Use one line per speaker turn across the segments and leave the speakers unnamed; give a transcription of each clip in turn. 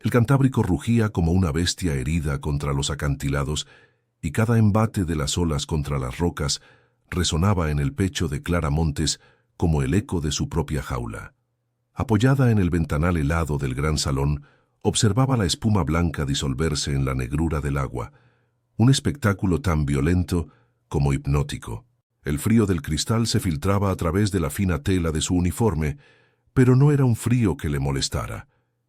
El Cantábrico rugía como una bestia herida contra los acantilados, y cada embate de las olas contra las rocas resonaba en el pecho de Clara Montes como el eco de su propia jaula. Apoyada en el ventanal helado del gran salón, observaba la espuma blanca disolverse en la negrura del agua, un espectáculo tan violento como hipnótico. El frío del cristal se filtraba a través de la fina tela de su uniforme, pero no era un frío que le molestara.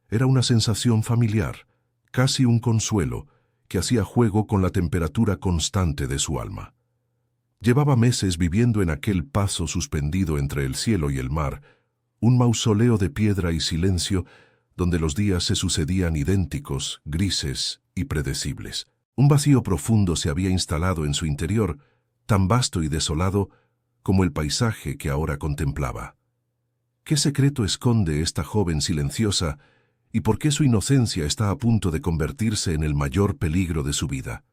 Era una sensación familiar, casi un consuelo, que hacía juego con la temperatura constante de su alma. Llevaba meses viviendo en aquel paso suspendido entre el cielo y el mar, un mausoleo de piedra y silencio donde los días se sucedían idénticos, grises y predecibles. Un vacío profundo se había instalado en su interior, tan vasto y desolado como el paisaje que ahora contemplaba. ¿Qué secreto esconde esta joven silenciosa y por qué su inocencia está a punto de convertirse en el mayor peligro de su vida?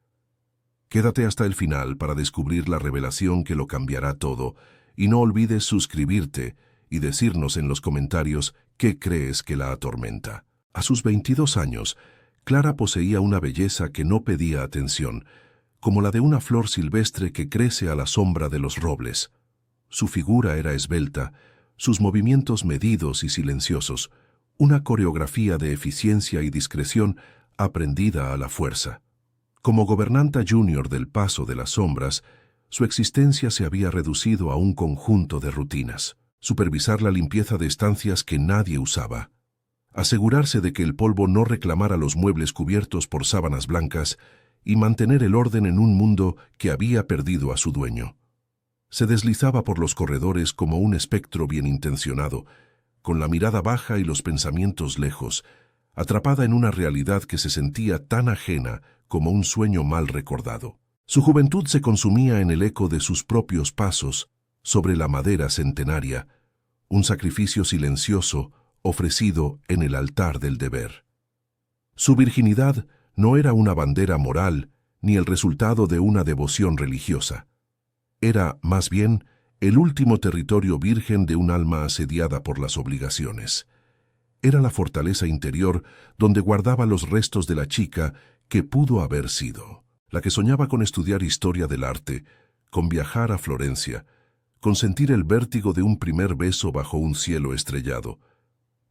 Quédate hasta el final para descubrir la revelación que lo cambiará todo, y no olvides suscribirte y decirnos en los comentarios qué crees que la atormenta. A sus 22 años, Clara poseía una belleza que no pedía atención, como la de una flor silvestre que crece a la sombra de los robles. Su figura era esbelta, sus movimientos medidos y silenciosos, una coreografía de eficiencia y discreción aprendida a la fuerza. Como gobernanta junior del Paso de las Sombras, su existencia se había reducido a un conjunto de rutinas. Supervisar la limpieza de estancias que nadie usaba, asegurarse de que el polvo no reclamara los muebles cubiertos por sábanas blancas y mantener el orden en un mundo que había perdido a su dueño. Se deslizaba por los corredores como un espectro bien intencionado, con la mirada baja y los pensamientos lejos, atrapada en una realidad que se sentía tan ajena como un sueño mal recordado. Su juventud se consumía en el eco de sus propios pasos sobre la madera centenaria, un sacrificio silencioso ofrecido en el altar del deber. Su virginidad no era una bandera moral ni el resultado de una devoción religiosa. Era, más bien, el último territorio virgen de un alma asediada por las obligaciones. Era la fortaleza interior donde guardaba los restos de la chica que pudo haber sido, la que soñaba con estudiar historia del arte, con viajar a Florencia, con sentir el vértigo de un primer beso bajo un cielo estrellado.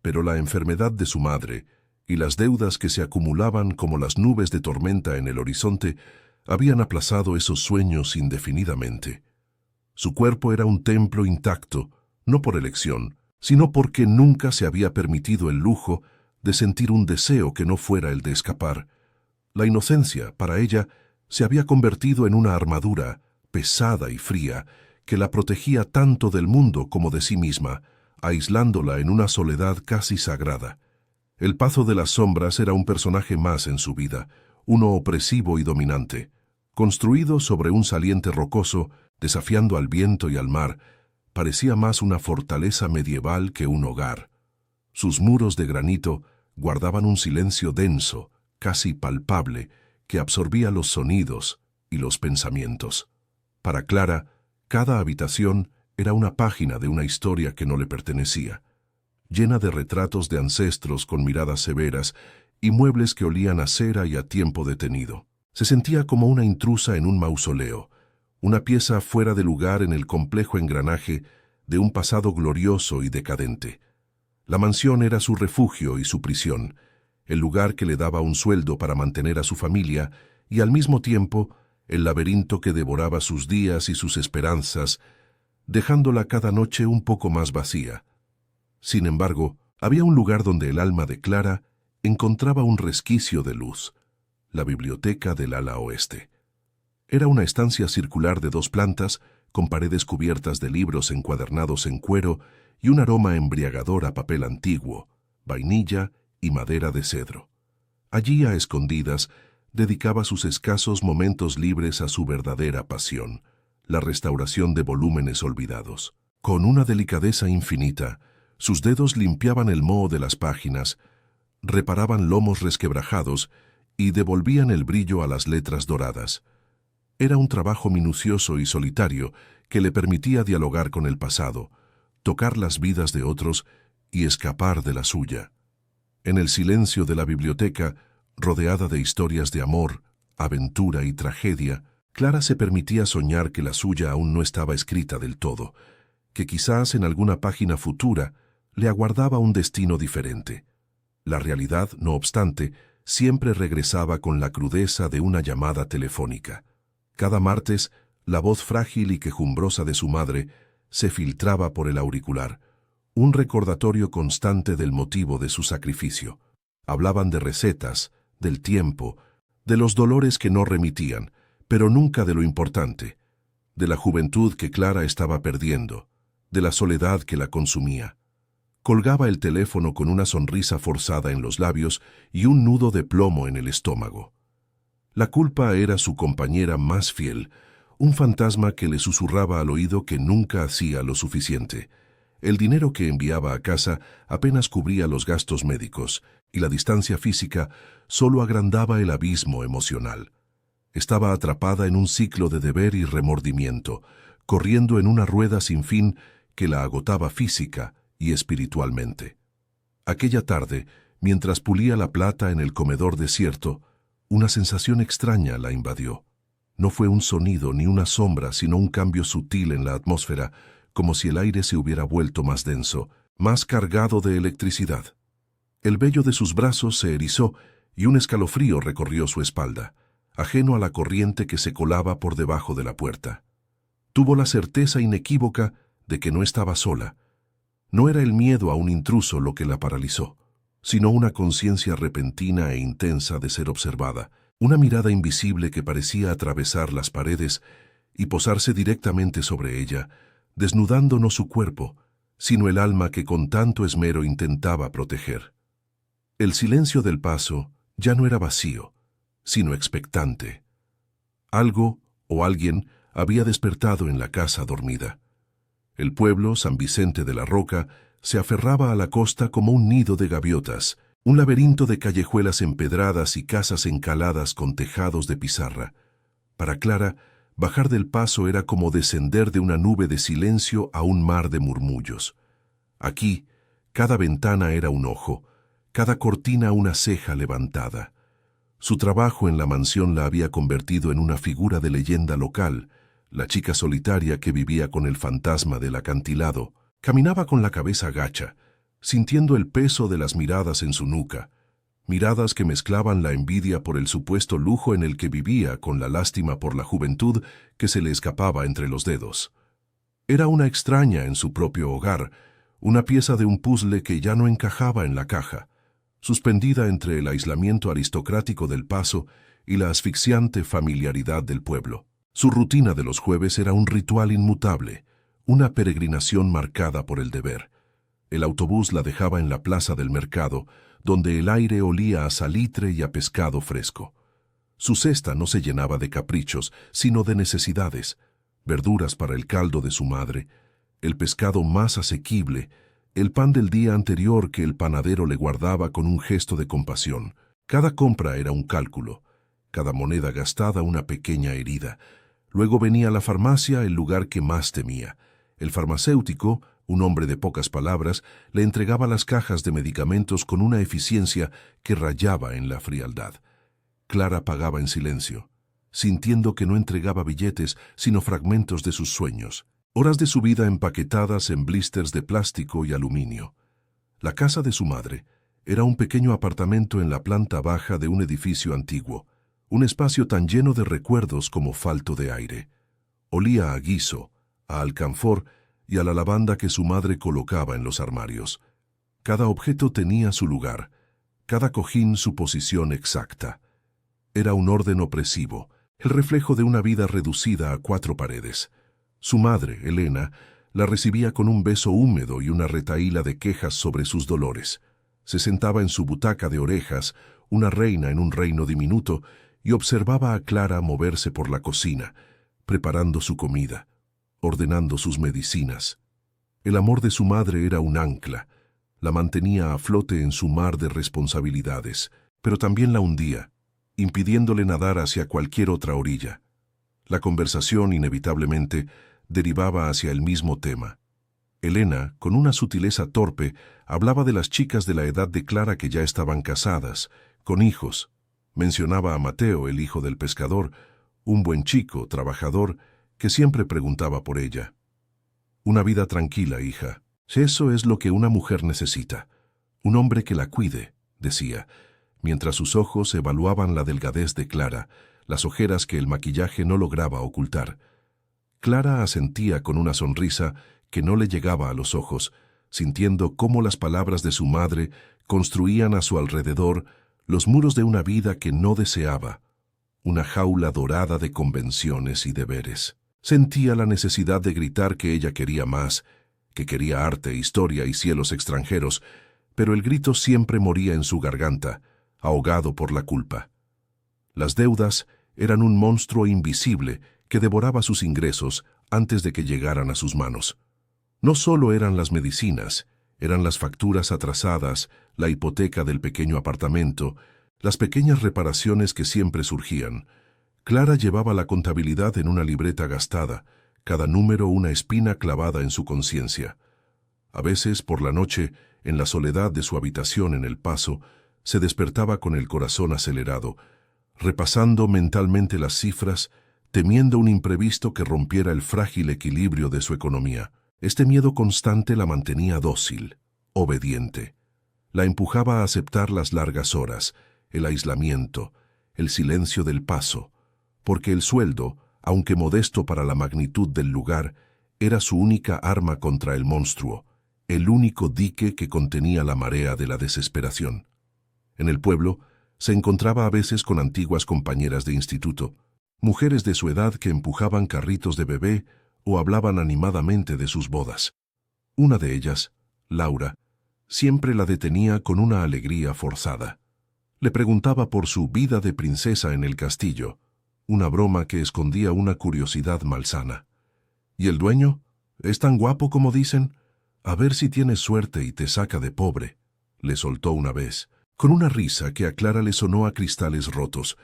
Pero la enfermedad de su madre y las deudas que se acumulaban como las nubes de tormenta en el horizonte habían aplazado esos sueños indefinidamente. Su cuerpo era un templo intacto, no por elección, sino porque nunca se había permitido el lujo de sentir un deseo que no fuera el de escapar. La inocencia, para ella, se había convertido en una armadura pesada y fría, que la protegía tanto del mundo como de sí misma, aislándola en una soledad casi sagrada. El Pazo de las Sombras era un personaje más en su vida, uno opresivo y dominante. Construido sobre un saliente rocoso, desafiando al viento y al mar, parecía más una fortaleza medieval que un hogar. Sus muros de granito guardaban un silencio denso, casi palpable, que absorbía los sonidos y los pensamientos. Para Clara, cada habitación era una página de una historia que no le pertenecía, llena de retratos de ancestros con miradas severas y muebles que olían a cera y a tiempo detenido. Se sentía como una intrusa en un mausoleo, una pieza fuera de lugar en el complejo engranaje de un pasado glorioso y decadente. La mansión era su refugio y su prisión, el lugar que le daba un sueldo para mantener a su familia y al mismo tiempo el laberinto que devoraba sus días y sus esperanzas, dejándola cada noche un poco más vacía. Sin embargo, había un lugar donde el alma de Clara encontraba un resquicio de luz, la biblioteca del ala oeste. Era una estancia circular de 2 plantas, con paredes cubiertas de libros encuadernados en cuero y un aroma embriagador a papel antiguo, vainilla y madera de cedro. Allí, a escondidas, dedicaba sus escasos momentos libres a su verdadera pasión, la restauración de volúmenes olvidados. Con una delicadeza infinita, sus dedos limpiaban el moho de las páginas, reparaban lomos resquebrajados y devolvían el brillo a las letras doradas. Era un trabajo minucioso y solitario que le permitía dialogar con el pasado, tocar las vidas de otros y escapar de la suya. En el silencio de la biblioteca, rodeada de historias de amor, aventura y tragedia, Clara se permitía soñar que la suya aún no estaba escrita del todo, que quizás en alguna página futura le aguardaba un destino diferente. La realidad, no obstante, siempre regresaba con la crudeza de una llamada telefónica. Cada martes, la voz frágil y quejumbrosa de su madre se filtraba por el auricular, un recordatorio constante del motivo de su sacrificio. Hablaban de recetas, del tiempo, de los dolores que no remitían, pero nunca de lo importante, de la juventud que Clara estaba perdiendo, de la soledad que la consumía. Colgaba el teléfono con una sonrisa forzada en los labios y un nudo de plomo en el estómago. La culpa era su compañera más fiel, un fantasma que le susurraba al oído que nunca hacía lo suficiente. El dinero que enviaba a casa apenas cubría los gastos médicos, y la distancia física solo agrandaba el abismo emocional. Estaba atrapada en un ciclo de deber y remordimiento, corriendo en una rueda sin fin que la agotaba física y espiritualmente. Aquella tarde, mientras pulía la plata en el comedor desierto, una sensación extraña la invadió. No fue un sonido ni una sombra, sino un cambio sutil en la atmósfera, como si el aire se hubiera vuelto más denso, más cargado de electricidad. El vello de sus brazos se erizó y un escalofrío recorrió su espalda, ajeno a la corriente que se colaba por debajo de la puerta. Tuvo la certeza inequívoca de que no estaba sola. No era el miedo a un intruso lo que la paralizó, sino una conciencia repentina e intensa de ser observada, una mirada invisible que parecía atravesar las paredes y posarse directamente sobre ella, desnudando no su cuerpo, sino el alma que con tanto esmero intentaba proteger. El silencio del paso ya no era vacío, sino expectante. Algo o alguien había despertado en la casa dormida. El pueblo, San Vicente de la Roca, se aferraba a la costa como un nido de gaviotas, un laberinto de callejuelas empedradas y casas encaladas con tejados de pizarra. Para Clara, bajar del paso era como descender de una nube de silencio a un mar de murmullos. Aquí, cada ventana era un ojo, cada cortina una ceja levantada. Su trabajo en la mansión la había convertido en una figura de leyenda local. La chica solitaria que vivía con el fantasma del acantilado caminaba con la cabeza gacha, sintiendo el peso de las miradas en su nuca, miradas que mezclaban la envidia por el supuesto lujo en el que vivía con la lástima por la juventud que se le escapaba entre los dedos. Era una extraña en su propio hogar, una pieza de un puzzle que ya no encajaba en la caja, suspendida entre el aislamiento aristocrático del paso y la asfixiante familiaridad del pueblo. Su rutina de los jueves era un ritual inmutable, una peregrinación marcada por el deber. El autobús la dejaba en la plaza del mercado, donde el aire olía a salitre y a pescado fresco. Su cesta no se llenaba de caprichos, sino de necesidades: verduras para el caldo de su madre, el pescado más asequible, el pan del día anterior que el panadero le guardaba con un gesto de compasión. Cada compra era un cálculo, cada moneda gastada una pequeña herida. Luego venía la farmacia, el lugar que más temía. El farmacéutico, un hombre de pocas palabras, le entregaba las cajas de medicamentos con una eficiencia que rayaba en la frialdad. Clara pagaba en silencio, sintiendo que no entregaba billetes, sino fragmentos de sus sueños, horas de su vida empaquetadas en blisters de plástico y aluminio. La casa de su madre era un pequeño apartamento en la planta baja de un edificio antiguo, un espacio tan lleno de recuerdos como falto de aire. Olía a guiso, a alcanfor y a la lavanda que su madre colocaba en los armarios. Cada objeto tenía su lugar, cada cojín su posición exacta. Era un orden opresivo, el reflejo de una vida reducida a 4 paredes. Su madre, Elena, la recibía con un beso húmedo y una retahíla de quejas sobre sus dolores. Se sentaba en su butaca de orejas, una reina en un reino diminuto, y observaba a Clara moverse por la cocina, preparando su comida, ordenando sus medicinas. El amor de su madre era un ancla, la mantenía a flote en su mar de responsabilidades, pero también la hundía, impidiéndole nadar hacia cualquier otra orilla. La conversación, inevitablemente, derivaba hacia el mismo tema. Elena, con una sutileza torpe, hablaba de las chicas de la edad de Clara que ya estaban casadas, con hijos. Mencionaba a Mateo, el hijo del pescador, un buen chico, trabajador, que siempre preguntaba por ella. Una vida tranquila, hija. Eso es lo que una mujer necesita. Un hombre que la cuide, decía, mientras sus ojos evaluaban la delgadez de Clara, las ojeras que el maquillaje no lograba ocultar. Clara asentía con una sonrisa que no le llegaba a los ojos, sintiendo cómo las palabras de su madre construían a su alrededor los muros de una vida que no deseaba, una jaula dorada de convenciones y deberes. Sentía la necesidad de gritar que ella quería más, que quería arte, historia y cielos extranjeros, pero el grito siempre moría en su garganta, ahogado por la culpa. Las deudas eran un monstruo invisible que devoraba sus ingresos antes de que llegaran a sus manos. No solo eran las medicinas, eran las facturas atrasadas, la hipoteca del pequeño apartamento, las pequeñas reparaciones que siempre surgían. Clara llevaba la contabilidad en una libreta gastada, cada número una espina clavada en su conciencia. A veces, por la noche, en la soledad de su habitación en El Paso, se despertaba con el corazón acelerado, repasando mentalmente las cifras, temiendo un imprevisto que rompiera el frágil equilibrio de su economía. Este miedo constante la mantenía dócil, obediente. La empujaba a aceptar las largas horas, el aislamiento, el silencio del Paso, porque el sueldo, aunque modesto para la magnitud del lugar, era su única arma contra el monstruo, el único dique que contenía la marea de la desesperación. En el pueblo, se encontraba a veces con antiguas compañeras de instituto, mujeres de su edad que empujaban carritos de bebé o hablaban animadamente de sus bodas. Una de ellas, Laura, siempre la detenía con una alegría forzada. Le preguntaba por su vida de princesa en el castillo, una broma que escondía una curiosidad malsana. ¿Y el dueño? ¿Es tan guapo como dicen? A ver si tienes suerte y te saca de pobre, le soltó una vez, con una risa que a Clara le sonó a cristales rotos.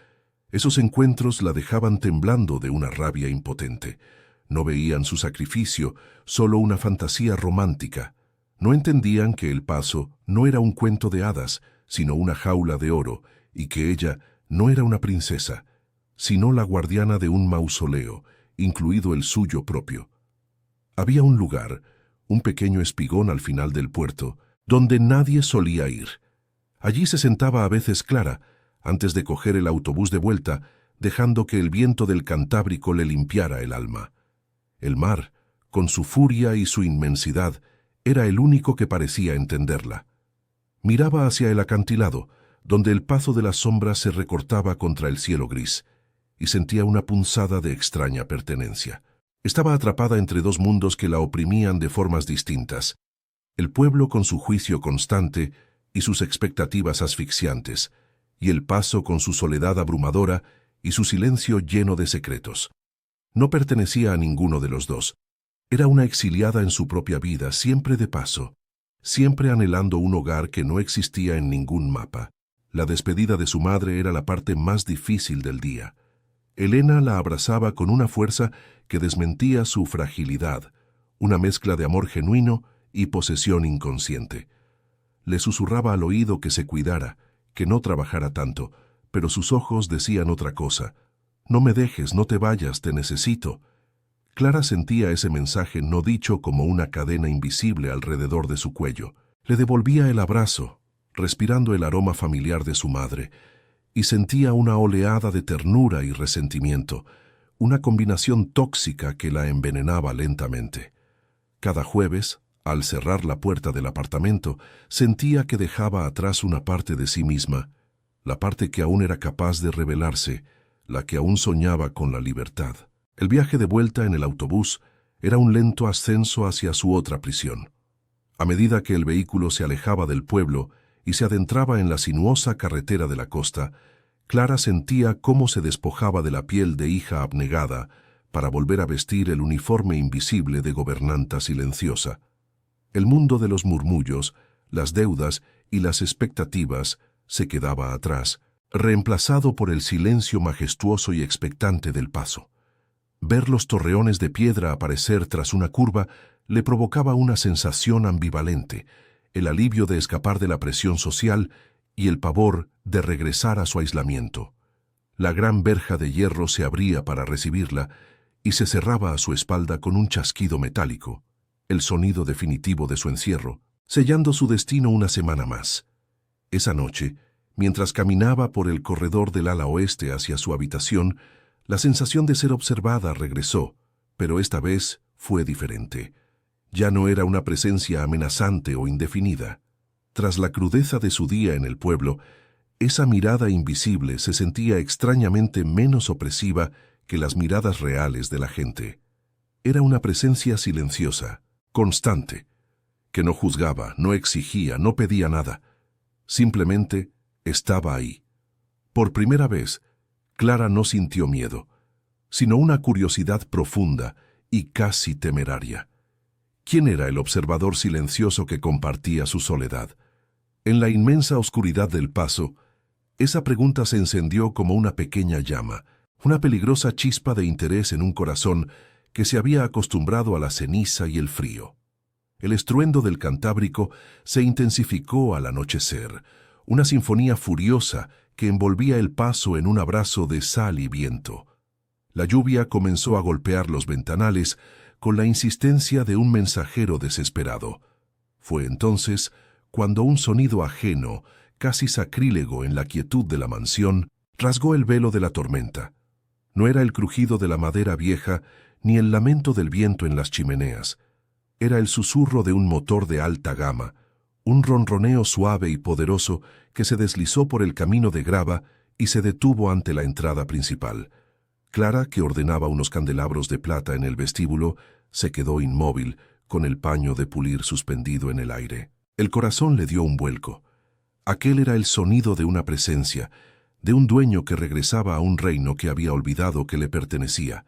Esos encuentros la dejaban temblando de una rabia impotente. No veían su sacrificio, solo una fantasía romántica. No entendían que El Paso no era un cuento de hadas, sino una jaula de oro, y que ella no era una princesa, sino la guardiana de un mausoleo, incluido el suyo propio. Había un lugar, un pequeño espigón al final del puerto, donde nadie solía ir. Allí se sentaba a veces Clara, antes de coger el autobús de vuelta, dejando que el viento del Cantábrico le limpiara el alma. El mar, con su furia y su inmensidad, era el único que parecía entenderla. Miraba hacia el acantilado, donde el pazo de las sombras se recortaba contra el cielo gris, y sentía una punzada de extraña pertenencia. Estaba atrapada entre dos mundos que la oprimían de formas distintas. El pueblo con su juicio constante y sus expectativas asfixiantes, y El Paso con su soledad abrumadora y su silencio lleno de secretos. No pertenecía a ninguno de los dos. Era una exiliada en su propia vida, siempre de paso, siempre anhelando un hogar que no existía en ningún mapa. La despedida de su madre era la parte más difícil del día. Elena la abrazaba con una fuerza que desmentía su fragilidad, una mezcla de amor genuino y posesión inconsciente. Le susurraba al oído que se cuidara, que no trabajara tanto, pero sus ojos decían otra cosa. «No me dejes, no te vayas, te necesito». Clara sentía ese mensaje no dicho como una cadena invisible alrededor de su cuello. Le devolvía el abrazo, respirando el aroma familiar de su madre, y sentía una oleada de ternura y resentimiento, una combinación tóxica que la envenenaba lentamente. Cada jueves, al cerrar la puerta del apartamento, sentía que dejaba atrás una parte de sí misma, la parte que aún era capaz de rebelarse, la que aún soñaba con la libertad. El viaje de vuelta en el autobús era un lento ascenso hacia su otra prisión. A medida que el vehículo se alejaba del pueblo y se adentraba en la sinuosa carretera de la costa, Clara sentía cómo se despojaba de la piel de hija abnegada para volver a vestir el uniforme invisible de gobernanta silenciosa. El mundo de los murmullos, las deudas y las expectativas se quedaba atrás, reemplazado por el silencio majestuoso y expectante del Paso. Ver los torreones de piedra aparecer tras una curva le provocaba una sensación ambivalente, el alivio de escapar de la presión social y el pavor de regresar a su aislamiento. La gran verja de hierro se abría para recibirla y se cerraba a su espalda con un chasquido metálico, el sonido definitivo de su encierro, sellando su destino una semana más. Esa noche, mientras caminaba por el corredor del ala oeste hacia su habitación, la sensación de ser observada regresó, pero esta vez fue diferente. Ya no era una presencia amenazante o indefinida. Tras la crudeza de su día en el pueblo, esa mirada invisible se sentía extrañamente menos opresiva que las miradas reales de la gente. Era una presencia silenciosa, constante, que no juzgaba, no exigía, no pedía nada. Simplemente estaba ahí. Por primera vez, Clara no sintió miedo, sino una curiosidad profunda y casi temeraria. ¿Quién era el observador silencioso que compartía su soledad? En la inmensa oscuridad del paso, esa pregunta se encendió como una pequeña llama, una peligrosa chispa de interés en un corazón que se había acostumbrado a la ceniza y el frío. El estruendo del Cantábrico se intensificó al anochecer, una sinfonía furiosa que envolvía el paso en un abrazo de sal y viento. La lluvia comenzó a golpear los ventanales con la insistencia de un mensajero desesperado. Fue entonces cuando un sonido ajeno, casi sacrílego en la quietud de la mansión, rasgó el velo de la tormenta. No era el crujido de la madera vieja ni el lamento del viento en las chimeneas. Era el susurro de un motor de alta gama, un ronroneo suave y poderoso que se deslizó por el camino de grava y se detuvo ante la entrada principal. Clara, que ordenaba unos candelabros de plata en el vestíbulo, se quedó inmóvil, con el paño de pulir suspendido en el aire. El corazón le dio un vuelco. Aquel era el sonido de una presencia, de un dueño que regresaba a un reino que había olvidado que le pertenecía.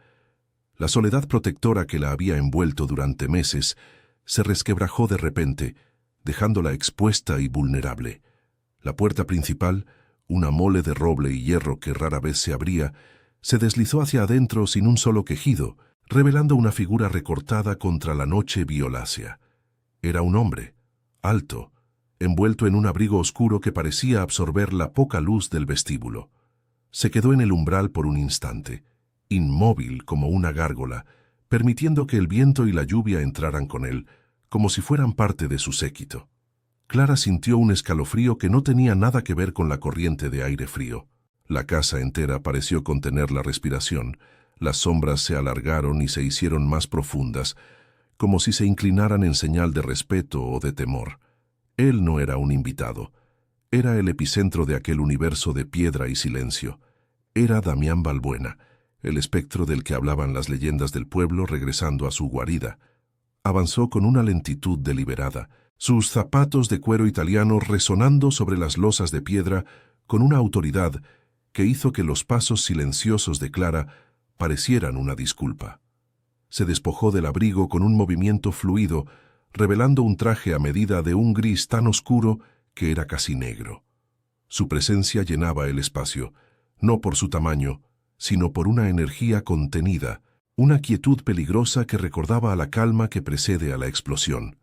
La soledad protectora que la había envuelto durante meses se resquebrajó de repente, dejándola expuesta y vulnerable. La puerta principal, una mole de roble y hierro que rara vez se abría, se deslizó hacia adentro sin un solo quejido, revelando una figura recortada contra la noche violácea. Era un hombre, alto, envuelto en un abrigo oscuro que parecía absorber la poca luz del vestíbulo. Se quedó en el umbral por un instante, inmóvil como una gárgola, permitiendo que el viento y la lluvia entraran con él, como si fueran parte de su séquito. Clara sintió un escalofrío que no tenía nada que ver con la corriente de aire frío. La casa entera pareció contener la respiración. Las sombras se alargaron y se hicieron más profundas, como si se inclinaran en señal de respeto o de temor. Él no era un invitado. Era el epicentro de aquel universo de piedra y silencio. Era Damián Balbuena, el espectro del que hablaban las leyendas del pueblo regresando a su guarida. Avanzó con una lentitud deliberada, sus zapatos de cuero italiano resonando sobre las losas de piedra con una autoridad que hizo que los pasos silenciosos de Clara parecieran una disculpa. Se despojó del abrigo con un movimiento fluido, revelando un traje a medida de un gris tan oscuro que era casi negro. Su presencia llenaba el espacio, no por su tamaño, sino por una energía contenida, una quietud peligrosa que recordaba a la calma que precede a la explosión.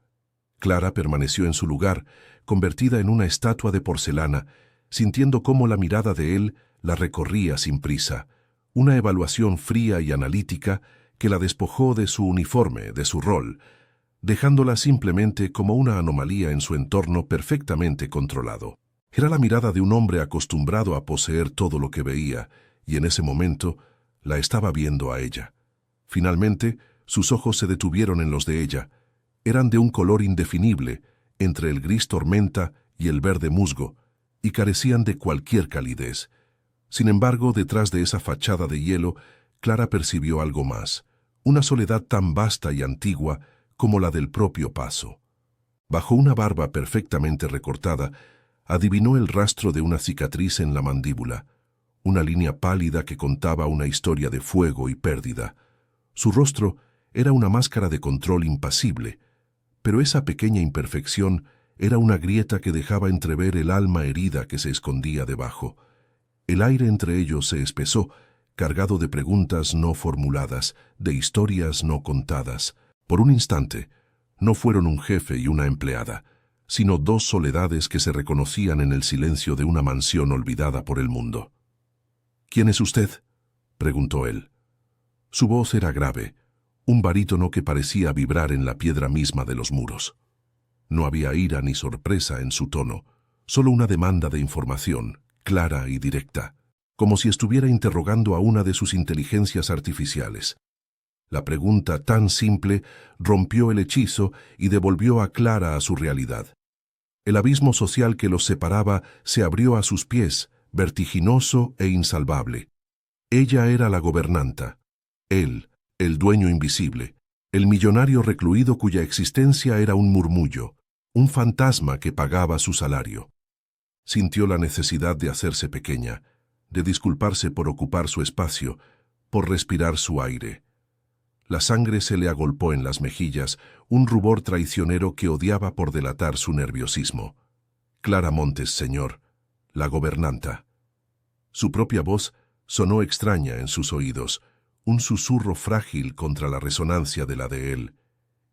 Clara permaneció en su lugar, convertida en una estatua de porcelana, sintiendo cómo la mirada de él la recorría sin prisa, una evaluación fría y analítica que la despojó de su uniforme, de su rol, dejándola simplemente como una anomalía en su entorno perfectamente controlado. Era la mirada de un hombre acostumbrado a poseer todo lo que veía, y en ese momento la estaba viendo a ella. Finalmente, sus ojos se detuvieron en los de ella. Eran de un color indefinible, entre el gris tormenta y el verde musgo, y carecían de cualquier calidez. Sin embargo, detrás de esa fachada de hielo, Clara percibió algo más, una soledad tan vasta y antigua como la del propio paso. Bajo una barba perfectamente recortada, adivinó el rastro de una cicatriz en la mandíbula, una línea pálida que contaba una historia de fuego y pérdida. Su rostro era una máscara de control impasible, pero esa pequeña imperfección era una grieta que dejaba entrever el alma herida que se escondía debajo. El aire entre ellos se espesó, cargado de preguntas no formuladas, de historias no contadas. Por un instante, no fueron un jefe y una empleada, sino dos soledades que se reconocían en el silencio de una mansión olvidada por el mundo. «¿Quién es usted?», preguntó él. Su voz era grave, un barítono que parecía vibrar en la piedra misma de los muros. No había ira ni sorpresa en su tono, solo una demanda de información, clara y directa, como si estuviera interrogando a una de sus inteligencias artificiales. La pregunta tan simple rompió el hechizo y devolvió a Clara a su realidad. El abismo social que los separaba se abrió a sus pies, vertiginoso e insalvable. Ella era la gobernanta. Él, el dueño invisible, el millonario recluido cuya existencia era un murmullo, un fantasma que pagaba su salario. Sintió la necesidad de hacerse pequeña, de disculparse por ocupar su espacio, por respirar su aire. La sangre se le agolpó en las mejillas, un rubor traicionero que odiaba por delatar su nerviosismo. Clara Montes, señor, la gobernanta. Su propia voz sonó extraña en sus oídos, un susurro frágil contra la resonancia de la de él.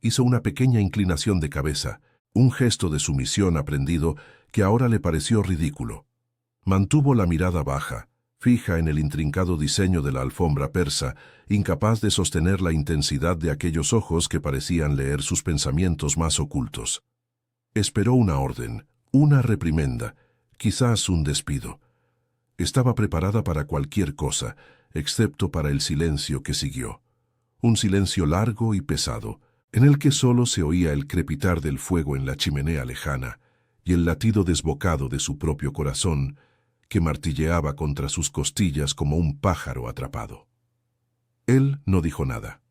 Hizo una pequeña inclinación de cabeza, un gesto de sumisión aprendido que ahora le pareció ridículo. Mantuvo la mirada baja, fija en el intrincado diseño de la alfombra persa, incapaz de sostener la intensidad de aquellos ojos que parecían leer sus pensamientos más ocultos. Esperó una orden, una reprimenda, quizás un despido. Estaba preparada para cualquier cosa, excepto para el silencio que siguió. Un silencio largo y pesado, en el que solo se oía el crepitar del fuego en la chimenea lejana y el latido desbocado de su propio corazón, que martilleaba contra sus costillas como un pájaro atrapado. Él no dijo nada.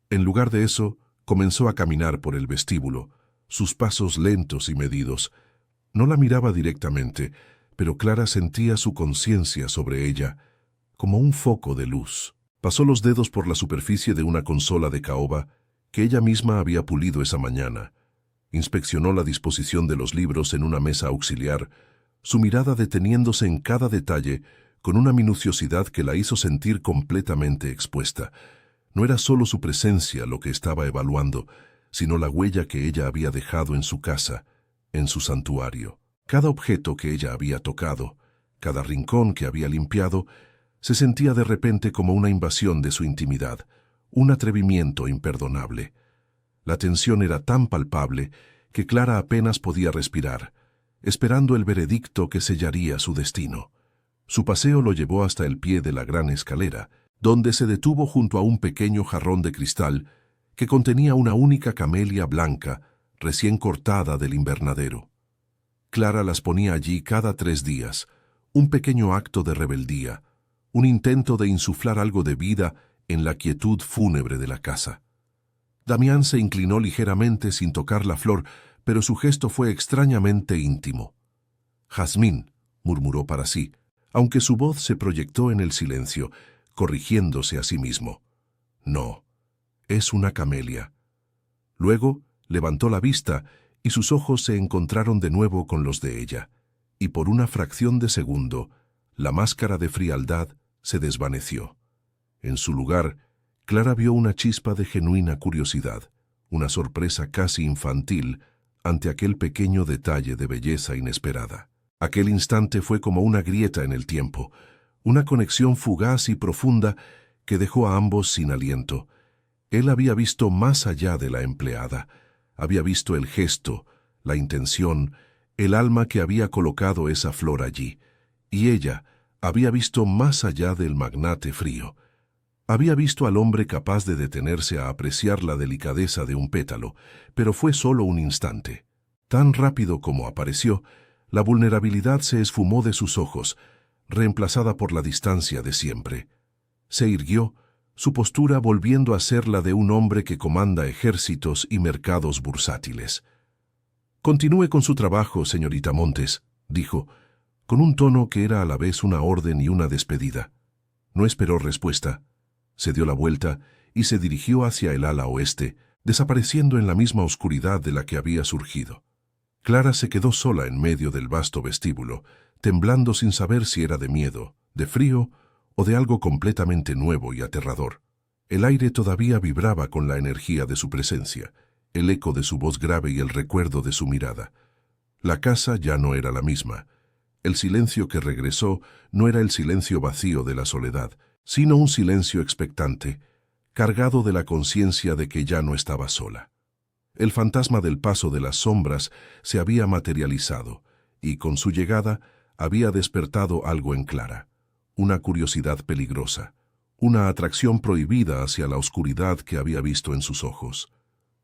En lugar de eso, comenzó a caminar por el vestíbulo, sus pasos lentos y medidos. No la miraba directamente, pero Clara sentía su conciencia sobre ella, como un foco de luz. Pasó los dedos por la superficie de una consola de caoba que ella misma había pulido esa mañana. Inspeccionó la disposición de los libros en una mesa auxiliar, su mirada deteniéndose en cada detalle con una minuciosidad que la hizo sentir completamente expuesta. No era solo su presencia lo que estaba evaluando, sino la huella que ella había dejado en su casa, en su santuario. Cada objeto que ella había tocado, cada rincón que había limpiado, se sentía de repente como una invasión de su intimidad, un atrevimiento imperdonable. La tensión era tan palpable que Clara apenas podía respirar, esperando el veredicto que sellaría su destino. Su paseo lo llevó hasta el pie de la gran escalera, donde se detuvo junto a un pequeño jarrón de cristal que contenía una única camelia blanca, recién cortada del invernadero. Clara las ponía allí cada 3 días, un pequeño acto de rebeldía, un intento de insuflar algo de vida en la quietud fúnebre de la casa. Damián se inclinó ligeramente sin tocar la flor, pero su gesto fue extrañamente íntimo. «Jazmín», murmuró para sí, aunque su voz se proyectó en el silencio, corrigiéndose a sí mismo. «No, es una camelia». Luego levantó la vista y sus ojos se encontraron de nuevo con los de ella, y por una fracción de segundo, la máscara de frialdad se desvaneció. En su lugar, Clara vio una chispa de genuina curiosidad, una sorpresa casi infantil ante aquel pequeño detalle de belleza inesperada. Aquel instante fue como una grieta en el tiempo, una conexión fugaz y profunda que dejó a ambos sin aliento. Él había visto más allá de la empleada, había visto el gesto, la intención, el alma que había colocado esa flor allí, y ella había visto más allá del magnate frío. Había visto al hombre capaz de detenerse a apreciar la delicadeza de un pétalo, pero fue solo un instante. Tan rápido como apareció, la vulnerabilidad se esfumó de sus ojos, reemplazada por la distancia de siempre. Se irguió, su postura volviendo a ser la de un hombre que comanda ejércitos y mercados bursátiles. «Continúe con su trabajo, señorita Montes», dijo, con un tono que era a la vez una orden y una despedida. No esperó respuesta. Se dio la vuelta y se dirigió hacia el ala oeste, desapareciendo en la misma oscuridad de la que había surgido. Clara se quedó sola en medio del vasto vestíbulo, temblando sin saber si era de miedo, de frío o de algo completamente nuevo y aterrador. El aire todavía vibraba con la energía de su presencia, el eco de su voz grave y el recuerdo de su mirada. La casa ya no era la misma. El silencio que regresó no era el silencio vacío de la soledad, sino un silencio expectante, cargado de la conciencia de que ya no estaba sola. El fantasma del paso de las sombras se había materializado, y con su llegada había despertado algo en Clara, una curiosidad peligrosa, una atracción prohibida hacia la oscuridad que había visto en sus ojos.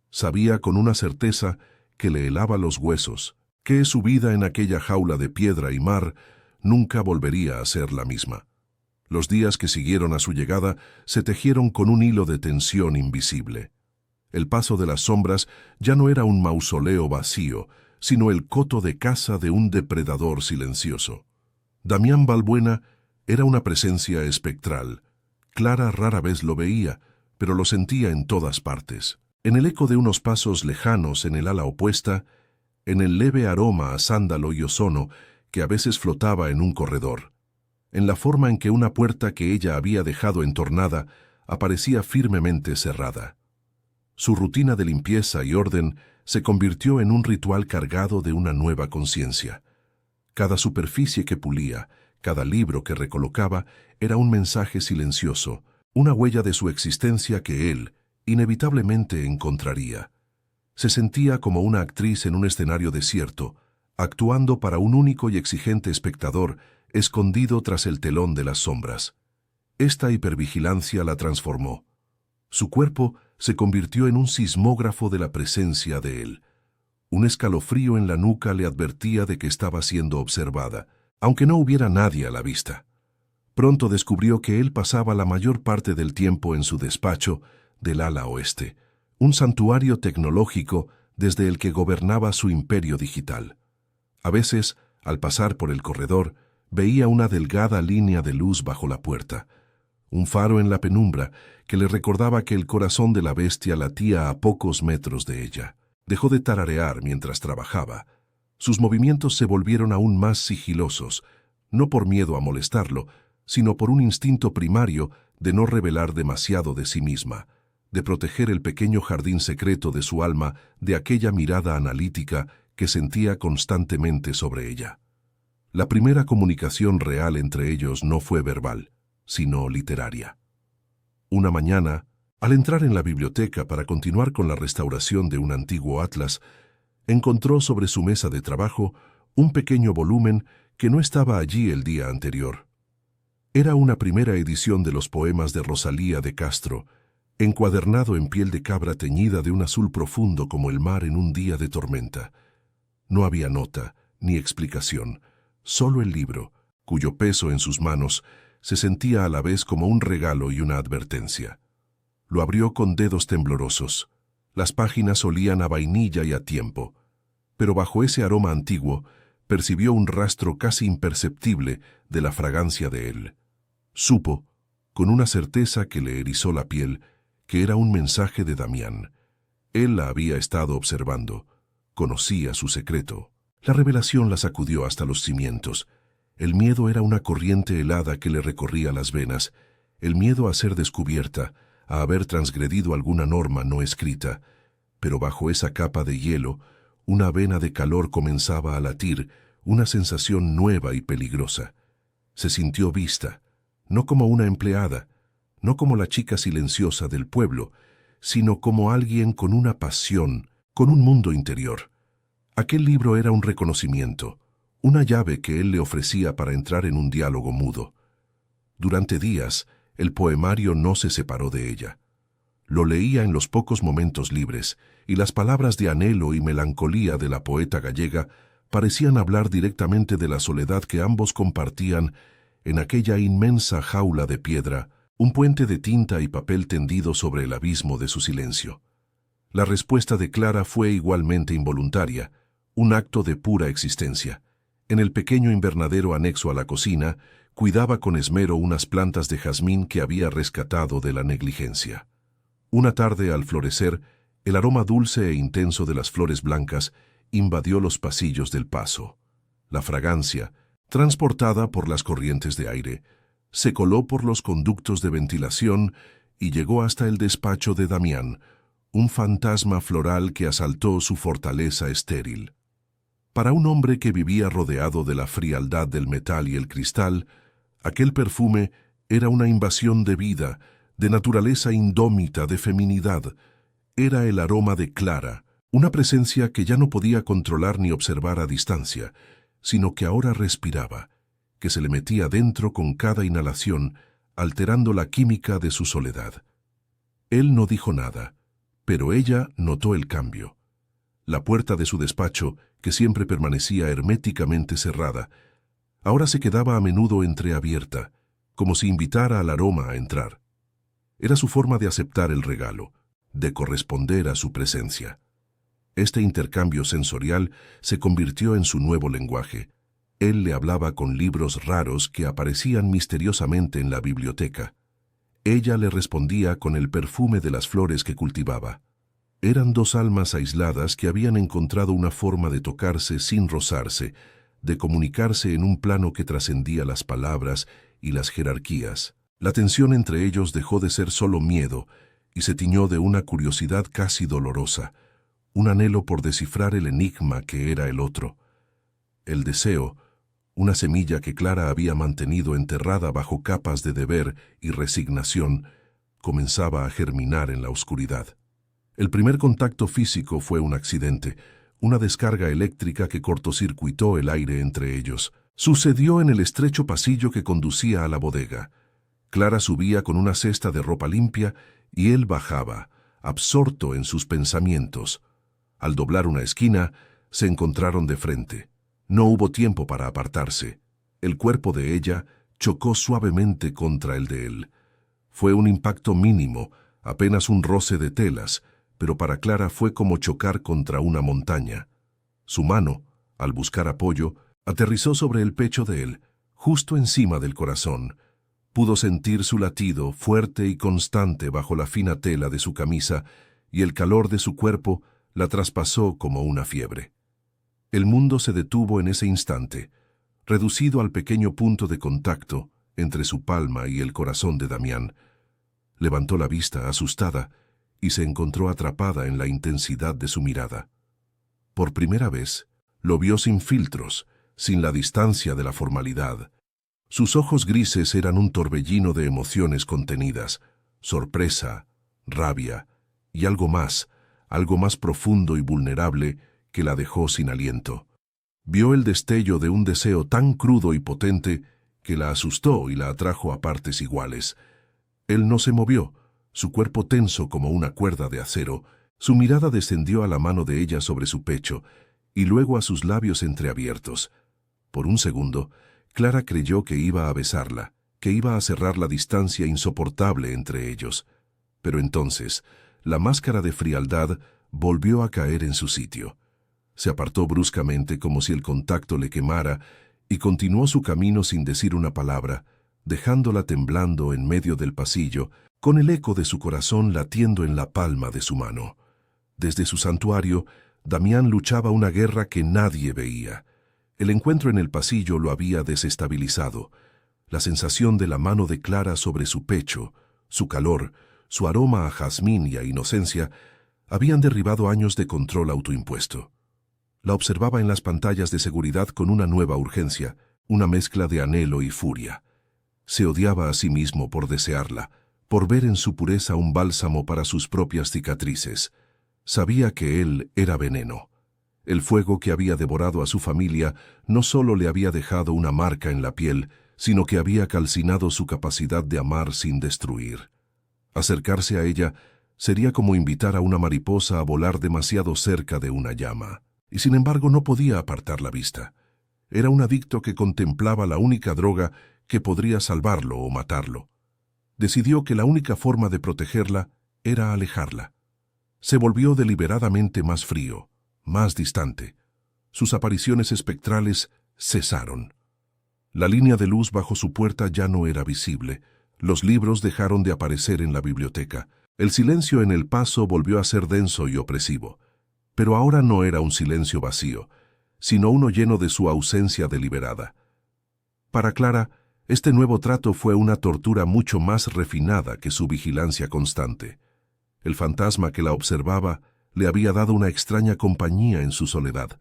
Sabía con una certeza que le helaba los huesos, que su vida en aquella jaula de piedra y mar nunca volvería a ser la misma. Los días que siguieron a su llegada se tejieron con un hilo de tensión invisible. El paso de las sombras ya no era un mausoleo vacío, sino el coto de caza de un depredador silencioso. Damián Balbuena era una presencia espectral. Clara rara vez lo veía, pero lo sentía en todas partes. En el eco de unos pasos lejanos en el ala opuesta, en el leve aroma a sándalo y ozono que a veces flotaba en un corredor, en la forma en que una puerta que ella había dejado entornada aparecía firmemente cerrada. Su rutina de limpieza y orden se convirtió en un ritual cargado de una nueva conciencia. Cada superficie que pulía, cada libro que recolocaba, era un mensaje silencioso, una huella de su existencia que él, inevitablemente, encontraría. Se sentía como una actriz en un escenario desierto, actuando para un único y exigente espectador escondido tras el telón de las sombras. Esta hipervigilancia la transformó. Su cuerpo se convirtió en un sismógrafo de la presencia de él. Un escalofrío en la nuca le advertía de que estaba siendo observada, aunque no hubiera nadie a la vista. Pronto descubrió que él pasaba la mayor parte del tiempo en su despacho del ala oeste, un santuario tecnológico desde el que gobernaba su imperio digital. A veces, al pasar por el corredor, veía una delgada línea de luz bajo la puerta, un faro en la penumbra que le recordaba que el corazón de la bestia latía a pocos metros de ella. Dejó de tararear mientras trabajaba. Sus movimientos se volvieron aún más sigilosos, no por miedo a molestarlo, sino por un instinto primario de no revelar demasiado de sí misma, de proteger el pequeño jardín secreto de su alma de aquella mirada analítica que sentía constantemente sobre ella. La primera comunicación real entre ellos no fue verbal, sino literaria. Una mañana, al entrar en la biblioteca para continuar con la restauración de un antiguo atlas, encontró sobre su mesa de trabajo un pequeño volumen que no estaba allí el día anterior. Era una primera edición de los poemas de Rosalía de Castro, encuadernado en piel de cabra teñida de un azul profundo como el mar en un día de tormenta. No había nota, ni explicación, solo el libro, cuyo peso en sus manos se sentía a la vez como un regalo y una advertencia. Lo abrió con dedos temblorosos. Las páginas olían a vainilla y a tiempo, pero bajo ese aroma antiguo percibió un rastro casi imperceptible de la fragancia de él. Supo, con una certeza que le erizó la piel, que era un mensaje de Damián. Él la había estado observando, conocía su secreto. La revelación la sacudió hasta los cimientos. El miedo era una corriente helada que le recorría las venas, el miedo a ser descubierta, a haber transgredido alguna norma no escrita, pero bajo esa capa de hielo, una vena de calor comenzaba a latir, una sensación nueva y peligrosa. Se sintió vista, no como una empleada, no como la chica silenciosa del pueblo, sino como alguien con una pasión, con un mundo interior. Aquel libro era un reconocimiento, una llave que él le ofrecía para entrar en un diálogo mudo. Durante días, el poemario no se separó de ella. Lo leía en los pocos momentos libres, y las palabras de anhelo y melancolía de la poeta gallega parecían hablar directamente de la soledad que ambos compartían en aquella inmensa jaula de piedra, un puente de tinta y papel tendido sobre el abismo de su silencio. La respuesta de Clara fue igualmente involuntaria, un acto de pura existencia. En el pequeño invernadero anexo a la cocina, cuidaba con esmero unas plantas de jazmín que había rescatado de la negligencia. Una tarde, al florecer, el aroma dulce e intenso de las flores blancas invadió los pasillos del paso. La fragancia, transportada por las corrientes de aire, se coló por los conductos de ventilación y llegó hasta el despacho de Damián, un fantasma floral que asaltó su fortaleza estéril. Para un hombre que vivía rodeado de la frialdad del metal y el cristal, aquel perfume era una invasión de vida, de naturaleza indómita, de feminidad. Era el aroma de Clara, una presencia que ya no podía controlar ni observar a distancia, sino que ahora respiraba, que se le metía dentro con cada inhalación, alterando la química de su soledad. Él no dijo nada, pero ella notó el cambio. La puerta de su despacho, que siempre permanecía herméticamente cerrada, ahora se quedaba a menudo entreabierta, como si invitara al aroma a entrar. Era su forma de aceptar el regalo, de corresponder a su presencia. Este intercambio sensorial se convirtió en su nuevo lenguaje. Él le hablaba con libros raros que aparecían misteriosamente en la biblioteca. Ella le respondía con el perfume de las flores que cultivaba. Eran dos almas aisladas que habían encontrado una forma de tocarse sin rozarse, de comunicarse en un plano que trascendía las palabras y las jerarquías. La tensión entre ellos dejó de ser solo miedo y se tiñó de una curiosidad casi dolorosa, un anhelo por descifrar el enigma que era el otro. El deseo, una semilla que Clara había mantenido enterrada bajo capas de deber y resignación, comenzaba a germinar en la oscuridad. El primer contacto físico fue un accidente, una descarga eléctrica que cortocircuitó el aire entre ellos. Sucedió en el estrecho pasillo que conducía a la bodega. Clara subía con una cesta de ropa limpia y él bajaba, absorto en sus pensamientos. Al doblar una esquina, se encontraron de frente. No hubo tiempo para apartarse. El cuerpo de ella chocó suavemente contra el de él. Fue un impacto mínimo, apenas un roce de telas, pero para Clara fue como chocar contra una montaña. Su mano, al buscar apoyo, aterrizó sobre el pecho de él, justo encima del corazón. Pudo sentir su latido fuerte y constante bajo la fina tela de su camisa, y el calor de su cuerpo la traspasó como una fiebre. El mundo se detuvo en ese instante, reducido al pequeño punto de contacto entre su palma y el corazón de Damián. Levantó la vista asustada y se encontró atrapada en la intensidad de su mirada. Por primera vez, lo vio sin filtros, sin la distancia de la formalidad. Sus ojos grises eran un torbellino de emociones contenidas, sorpresa, rabia y algo más profundo y vulnerable que la dejó sin aliento. Vio el destello de un deseo tan crudo y potente que la asustó y la atrajo a partes iguales. Él no se movió, su cuerpo tenso como una cuerda de acero. Su mirada descendió a la mano de ella sobre su pecho y luego a sus labios entreabiertos. Por un segundo, Clara creyó que iba a besarla, que iba a cerrar la distancia insoportable entre ellos. Pero entonces, la máscara de frialdad volvió a caer en su sitio. Se apartó bruscamente como si el contacto le quemara y continuó su camino sin decir una palabra, dejándola temblando en medio del pasillo, con el eco de su corazón latiendo en la palma de su mano. Desde su santuario, Damián luchaba una guerra que nadie veía. El encuentro en el pasillo lo había desestabilizado. La sensación de la mano de Clara sobre su pecho, su calor, su aroma a jazmín y a inocencia, habían derribado años de control autoimpuesto. La observaba en las pantallas de seguridad con una nueva urgencia, una mezcla de anhelo y furia. Se odiaba a sí mismo por desearla, por ver en su pureza un bálsamo para sus propias cicatrices. Sabía que él era veneno. El fuego que había devorado a su familia no solo le había dejado una marca en la piel, sino que había calcinado su capacidad de amar sin destruir. Acercarse a ella sería como invitar a una mariposa a volar demasiado cerca de una llama. Y sin embargo no podía apartar la vista. Era un adicto que contemplaba la única droga que podría salvarlo o matarlo. Decidió que la única forma de protegerla era alejarla. Se volvió deliberadamente más frío, más distante. Sus apariciones espectrales cesaron. La línea de luz bajo su puerta ya no era visible. Los libros dejaron de aparecer en la biblioteca. El silencio en el paso volvió a ser denso y opresivo. Pero ahora no era un silencio vacío, sino uno lleno de su ausencia deliberada. Para Clara, este nuevo trato fue una tortura mucho más refinada que su vigilancia constante. El fantasma que la observaba le había dado una extraña compañía en su soledad.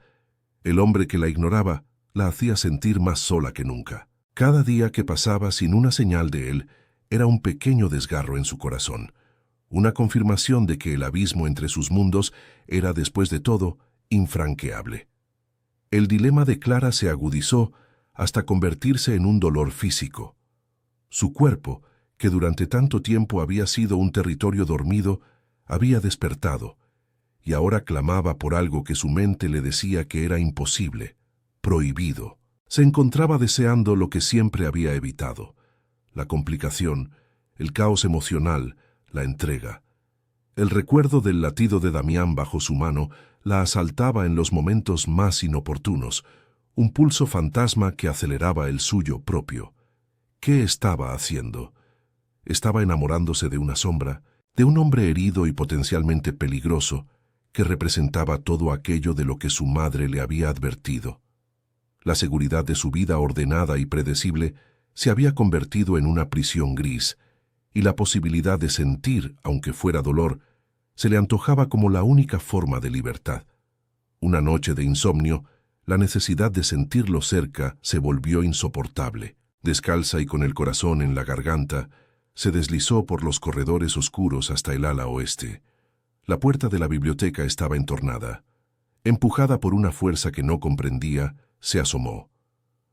El hombre que la ignoraba la hacía sentir más sola que nunca. Cada día que pasaba sin una señal de él era un pequeño desgarro en su corazón, una confirmación de que el abismo entre sus mundos era, después de todo, infranqueable. El dilema de Clara se agudizó hasta convertirse en un dolor físico. Su cuerpo, que durante tanto tiempo había sido un territorio dormido, había despertado, y ahora clamaba por algo que su mente le decía que era imposible, prohibido. Se encontraba deseando lo que siempre había evitado: la complicación, el caos emocional, la entrega. El recuerdo del latido de Damián bajo su mano la asaltaba en los momentos más inoportunos, un pulso fantasma que aceleraba el suyo propio. ¿Qué estaba haciendo? Estaba enamorándose de una sombra, de un hombre herido y potencialmente peligroso, que representaba todo aquello de lo que su madre le había advertido. La seguridad de su vida ordenada y predecible se había convertido en una prisión gris, y la posibilidad de sentir, aunque fuera dolor, se le antojaba como la única forma de libertad. Una noche de insomnio, la necesidad de sentirlo cerca se volvió insoportable. Descalza y con el corazón en la garganta, se deslizó por los corredores oscuros hasta el ala oeste. La puerta de la biblioteca estaba entornada. Empujada por una fuerza que no comprendía, se asomó.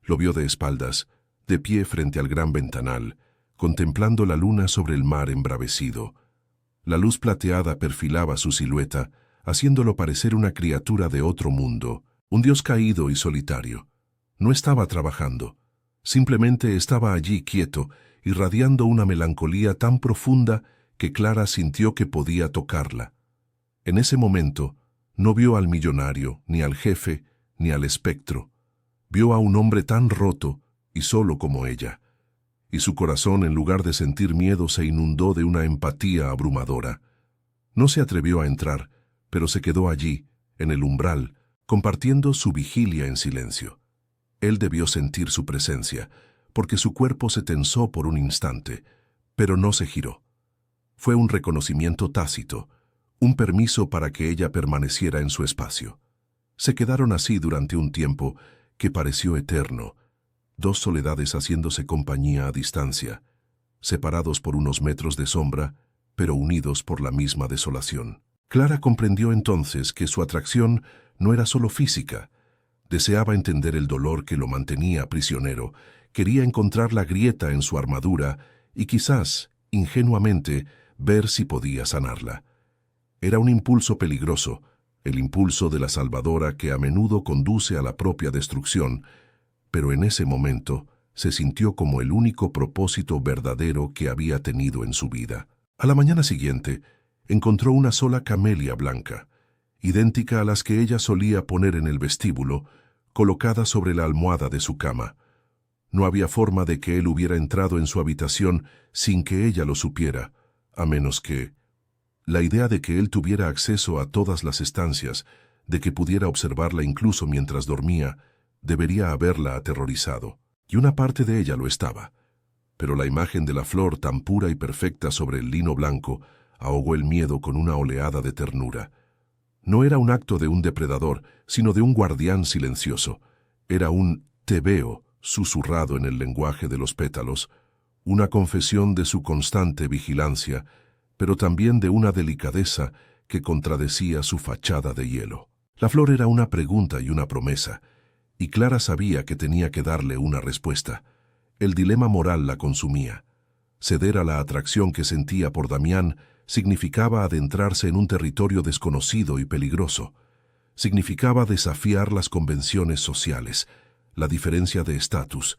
Lo vio de espaldas, de pie frente al gran ventanal, contemplando la luna sobre el mar embravecido. La luz plateada perfilaba su silueta, haciéndolo parecer una criatura de otro mundo, un dios caído y solitario. No estaba trabajando, simplemente estaba allí quieto, irradiando una melancolía tan profunda que Clara sintió que podía tocarla. En ese momento, no vio al millonario, ni al jefe, ni al espectro. Vio a un hombre tan roto y solo como ella. Y su corazón, en lugar de sentir miedo, se inundó de una empatía abrumadora. No se atrevió a entrar, pero se quedó allí, en el umbral, compartiendo su vigilia en silencio. Él debió sentir su presencia, porque su cuerpo se tensó por un instante, pero no se giró. Fue un reconocimiento tácito, un permiso para que ella permaneciera en su espacio. Se quedaron así durante un tiempo que pareció eterno, dos soledades haciéndose compañía a distancia, separados por unos metros de sombra, pero unidos por la misma desolación. Clara comprendió entonces que su atracción no era solo física. Deseaba entender el dolor que lo mantenía prisionero, quería encontrar la grieta en su armadura y quizás, ingenuamente, ver si podía sanarla. Era un impulso peligroso, el impulso de la salvadora que a menudo conduce a la propia destrucción, pero en ese momento se sintió como el único propósito verdadero que había tenido en su vida. A la mañana siguiente, encontró una sola camelia blanca, idéntica a las que ella solía poner en el vestíbulo, colocada sobre la almohada de su cama. No había forma de que él hubiera entrado en su habitación sin que ella lo supiera, a menos que... La idea de que él tuviera acceso a todas las estancias, de que pudiera observarla incluso mientras dormía, debería haberla aterrorizado, y una parte de ella lo estaba. Pero la imagen de la flor tan pura y perfecta sobre el lino blanco ahogó el miedo con una oleada de ternura. No era un acto de un depredador, sino de un guardián silencioso. Era un «te veo» susurrado en el lenguaje de los pétalos, una confesión de su constante vigilancia, pero también de una delicadeza que contradecía su fachada de hielo. La flor era una pregunta y una promesa, y Clara sabía que tenía que darle una respuesta. El dilema moral la consumía. Ceder a la atracción que sentía por Damián significaba adentrarse en un territorio desconocido y peligroso. Significaba desafiar las convenciones sociales, la diferencia de estatus,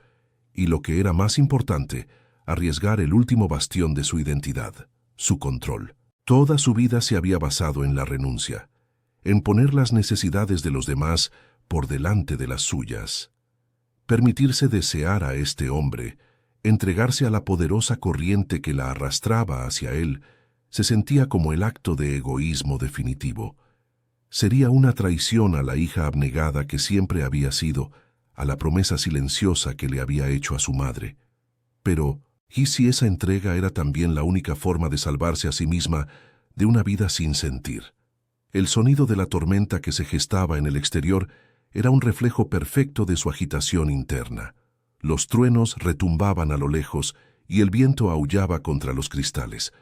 y lo que era más importante, arriesgar el último bastión de su identidad, su control. Toda su vida se había basado en la renuncia, en poner las necesidades de los demás por delante de las suyas. Permitirse desear a este hombre, entregarse a la poderosa corriente que la arrastraba hacia él, se sentía como el acto de egoísmo definitivo. Sería una traición a la hija abnegada que siempre había sido, a la promesa silenciosa que le había hecho a su madre. Pero, ¿y si esa entrega era también la única forma de salvarse a sí misma de una vida sin sentir. El sonido de la tormenta que se gestaba en el exterior era un reflejo perfecto de su agitación interna. Los truenos retumbaban a lo lejos y el viento aullaba contra los cristales.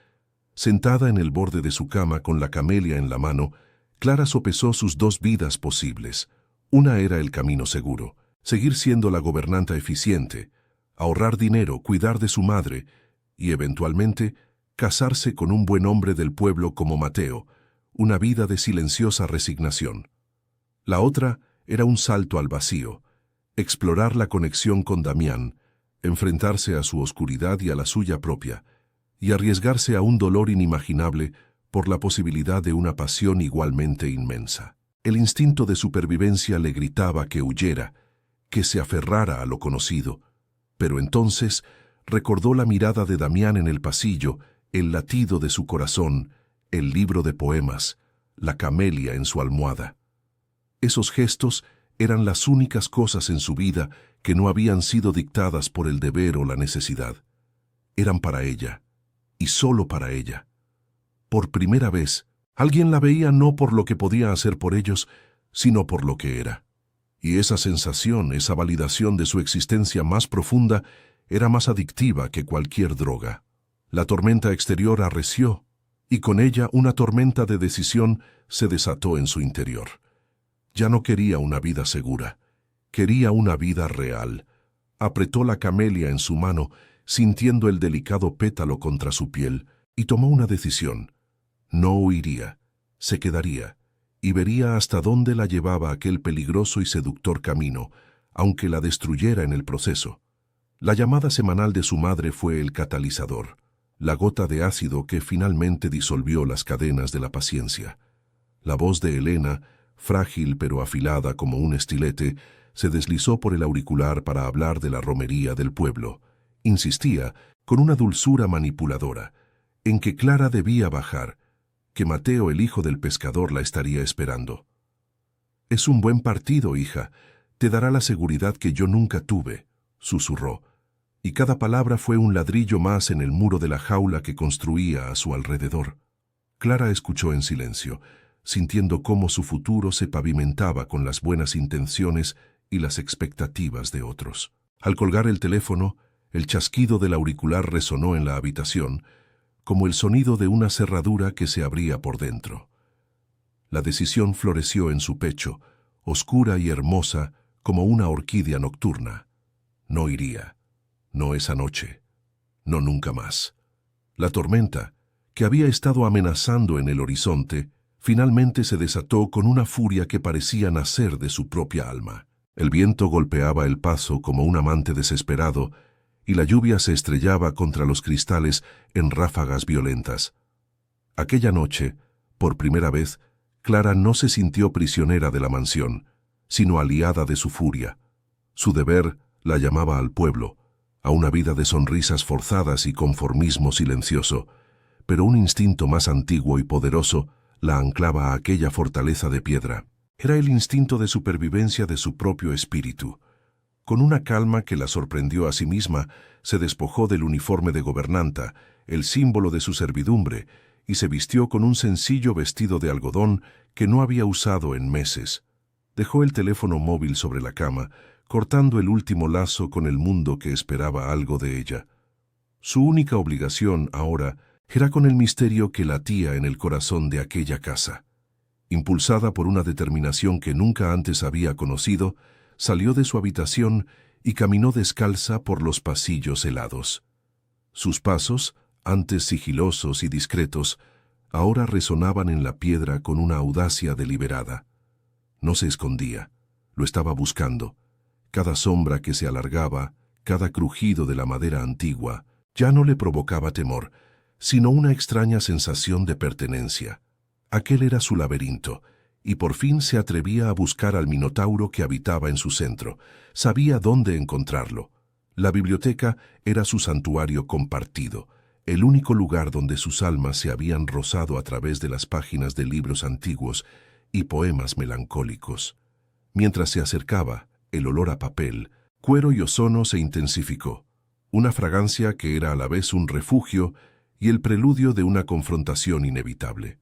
Sentada en el borde de su cama con la camelia en la mano, Clara sopesó sus dos vidas posibles. Una era el camino seguro, seguir siendo la gobernanta eficiente, ahorrar dinero, cuidar de su madre y, eventualmente, casarse con un buen hombre del pueblo como Mateo, una vida de silenciosa resignación. La otra era un salto al vacío, explorar la conexión con Damián, enfrentarse a su oscuridad y a la suya propia, y arriesgarse a un dolor inimaginable por la posibilidad de una pasión igualmente inmensa. El instinto de supervivencia le gritaba que huyera, que se aferrara a lo conocido, pero entonces recordó la mirada de Damián en el pasillo, el latido de su corazón, el libro de poemas, la camelia en su almohada. Esos gestos eran las únicas cosas en su vida que no habían sido dictadas por el deber o la necesidad. Eran para ella, y solo para ella. Por primera vez, alguien la veía no por lo que podía hacer por ellos, sino por lo que era. Y esa sensación, esa validación de su existencia más profunda, era más adictiva que cualquier droga. La tormenta exterior arreció, y con ella una tormenta de decisión se desató en su interior. Ya no quería una vida segura, quería una vida real. Apretó la camelia en su mano, sintiendo el delicado pétalo contra su piel, y tomó una decisión. No huiría, se quedaría, y vería hasta dónde la llevaba aquel peligroso y seductor camino, aunque la destruyera en el proceso. La llamada semanal de su madre fue el catalizador, la gota de ácido que finalmente disolvió las cadenas de la paciencia. La voz de Elena, frágil pero afilada como un estilete, se deslizó por el auricular para hablar de la romería del pueblo. Insistía, con una dulzura manipuladora, en que Clara debía bajar, que Mateo, el hijo del pescador, la estaría esperando. «Es un buen partido, hija. Te dará la seguridad que yo nunca tuve», susurró, y cada palabra fue un ladrillo más en el muro de la jaula que construía a su alrededor. Clara escuchó en silencio, sintiendo cómo su futuro se pavimentaba con las buenas intenciones y las expectativas de otros. Al colgar el teléfono, el chasquido del auricular resonó en la habitación, como el sonido de una cerradura que se abría por dentro. La decisión floreció en su pecho, oscura y hermosa como una orquídea nocturna. No iría, no esa noche, no nunca más. La tormenta, que había estado amenazando en el horizonte, finalmente se desató con una furia que parecía nacer de su propia alma. El viento golpeaba el paso como un amante desesperado, y la lluvia se estrellaba contra los cristales en ráfagas violentas. Aquella noche, por primera vez, Clara no se sintió prisionera de la mansión, sino aliada de su furia. Su deber la llamaba al pueblo, a una vida de sonrisas forzadas y conformismo silencioso, pero un instinto más antiguo y poderoso la anclaba a aquella fortaleza de piedra. Era el instinto de supervivencia de su propio espíritu. Con una calma que la sorprendió a sí misma, se despojó del uniforme de gobernanta, el símbolo de su servidumbre, y se vistió con un sencillo vestido de algodón que no había usado en meses. Dejó el teléfono móvil sobre la cama, cortando el último lazo con el mundo que esperaba algo de ella. Su única obligación, ahora, era con el misterio que latía en el corazón de aquella casa. Impulsada por una determinación que nunca antes había conocido, salió de su habitación y caminó descalza por los pasillos helados. Sus pasos, antes sigilosos y discretos, ahora resonaban en la piedra con una audacia deliberada. No se escondía, lo estaba buscando. Cada sombra que se alargaba, cada crujido de la madera antigua, ya no le provocaba temor, sino una extraña sensación de pertenencia. Aquel era su laberinto, y por fin se atrevía a buscar al minotauro que habitaba en su centro. Sabía dónde encontrarlo. La biblioteca era su santuario compartido, el único lugar donde sus almas se habían rozado a través de las páginas de libros antiguos y poemas melancólicos. Mientras se acercaba, el olor a papel, cuero y ozono se intensificó, una fragancia que era a la vez un refugio y el preludio de una confrontación inevitable.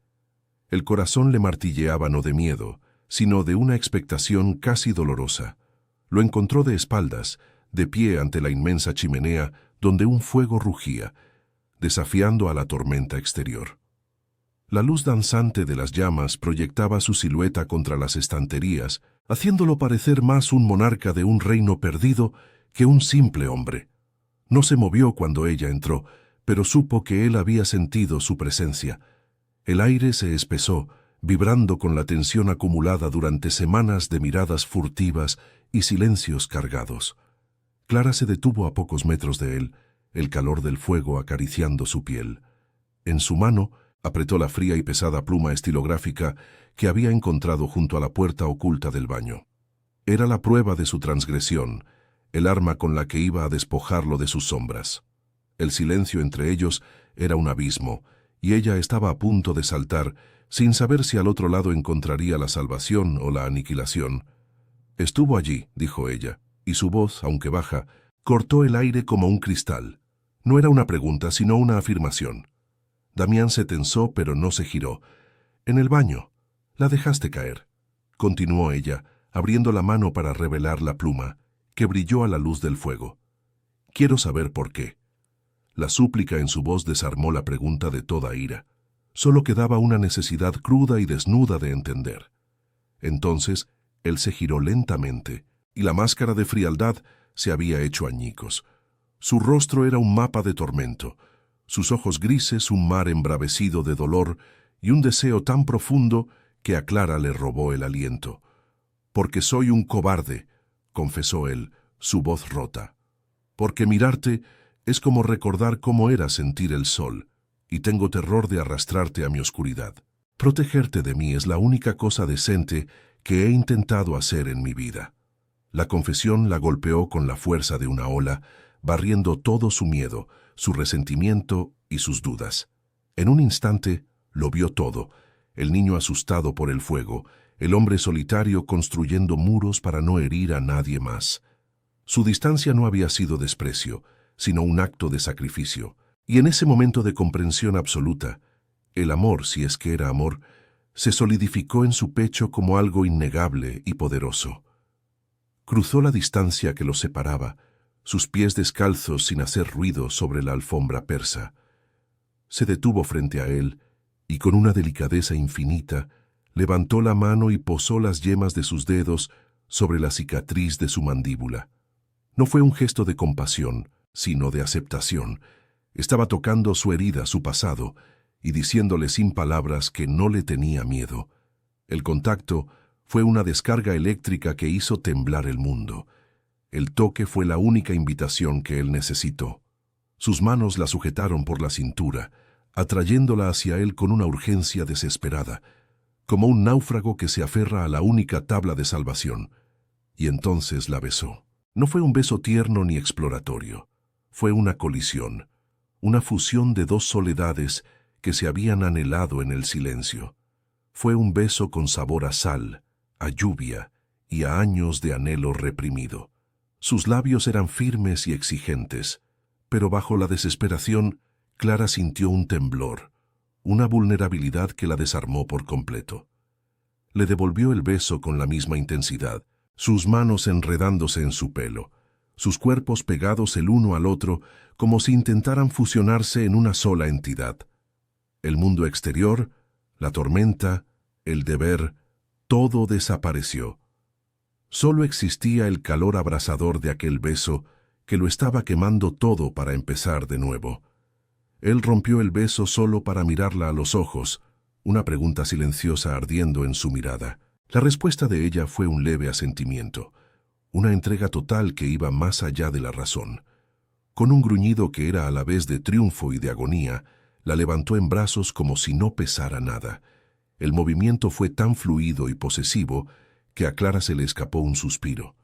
El corazón le martilleaba no de miedo, sino de una expectación casi dolorosa. Lo encontró de espaldas, de pie ante la inmensa chimenea donde un fuego rugía, desafiando a la tormenta exterior. La luz danzante de las llamas proyectaba su silueta contra las estanterías, haciéndolo parecer más un monarca de un reino perdido que un simple hombre. No se movió cuando ella entró, pero supo que él había sentido su presencia. El aire se espesó, vibrando con la tensión acumulada durante semanas de miradas furtivas y silencios cargados. Clara se detuvo a pocos metros de él, el calor del fuego acariciando su piel. En su mano apretó la fría y pesada pluma estilográfica que había encontrado junto a la puerta oculta del baño. Era la prueba de su transgresión, el arma con la que iba a despojarlo de sus sombras. El silencio entre ellos era un abismo, y ella estaba a punto de saltar, sin saber si al otro lado encontraría la salvación o la aniquilación. «Estuvo allí», dijo ella, y su voz, aunque baja, cortó el aire como un cristal. No era una pregunta, sino una afirmación. Damián se tensó, pero no se giró. «En el baño. La dejaste caer», continuó ella, abriendo la mano para revelar la pluma, que brilló a la luz del fuego. «Quiero saber por qué». La súplica en su voz desarmó la pregunta de toda ira. Solo quedaba una necesidad cruda y desnuda de entender. Entonces, él se giró lentamente, y la máscara de frialdad se había hecho añicos. Su rostro era un mapa de tormento, sus ojos grises un mar embravecido de dolor y un deseo tan profundo que a Clara le robó el aliento. «Porque soy un cobarde», confesó él, su voz rota. «Porque mirarte es como recordar cómo era sentir el sol, y tengo terror de arrastrarte a mi oscuridad. Protegerte de mí es la única cosa decente que he intentado hacer en mi vida». La confesión la golpeó con la fuerza de una ola, barriendo todo su miedo, su resentimiento y sus dudas. En un instante lo vio todo: el niño asustado por el fuego, el hombre solitario construyendo muros para no herir a nadie más. Su distancia no había sido desprecio, sino un acto de sacrificio, y en ese momento de comprensión absoluta, el amor, si es que era amor, se solidificó en su pecho como algo innegable y poderoso. Cruzó la distancia que los separaba, sus pies descalzos sin hacer ruido sobre la alfombra persa. Se detuvo frente a él y con una delicadeza infinita levantó la mano y posó las yemas de sus dedos sobre la cicatriz de su mandíbula. No fue un gesto de compasión, sino de aceptación. Estaba tocando su herida, su pasado, y diciéndole sin palabras que no le tenía miedo. El contacto fue una descarga eléctrica que hizo temblar el mundo. El toque fue la única invitación que él necesitó. Sus manos la sujetaron por la cintura, atrayéndola hacia él con una urgencia desesperada, como un náufrago que se aferra a la única tabla de salvación. Y entonces la besó. No fue un beso tierno ni exploratorio. Fue una colisión, una fusión de dos soledades que se habían anhelado en el silencio. Fue un beso con sabor a sal, a lluvia y a años de anhelo reprimido. Sus labios eran firmes y exigentes, pero bajo la desesperación, Clara sintió un temblor, una vulnerabilidad que la desarmó por completo. Le devolvió el beso con la misma intensidad, sus manos enredándose en su pelo, sus cuerpos pegados el uno al otro como si intentaran fusionarse en una sola entidad. El mundo exterior, la tormenta, el deber, todo desapareció. Solo existía el calor abrasador de aquel beso que lo estaba quemando todo para empezar de nuevo. Él rompió el beso solo para mirarla a los ojos, una pregunta silenciosa ardiendo en su mirada. La respuesta de ella fue un leve asentimiento, una entrega total que iba más allá de la razón. Con un gruñido que era a la vez de triunfo y de agonía, la levantó en brazos como si no pesara nada. El movimiento fue tan fluido y posesivo que a Clara se le escapó un suspiro.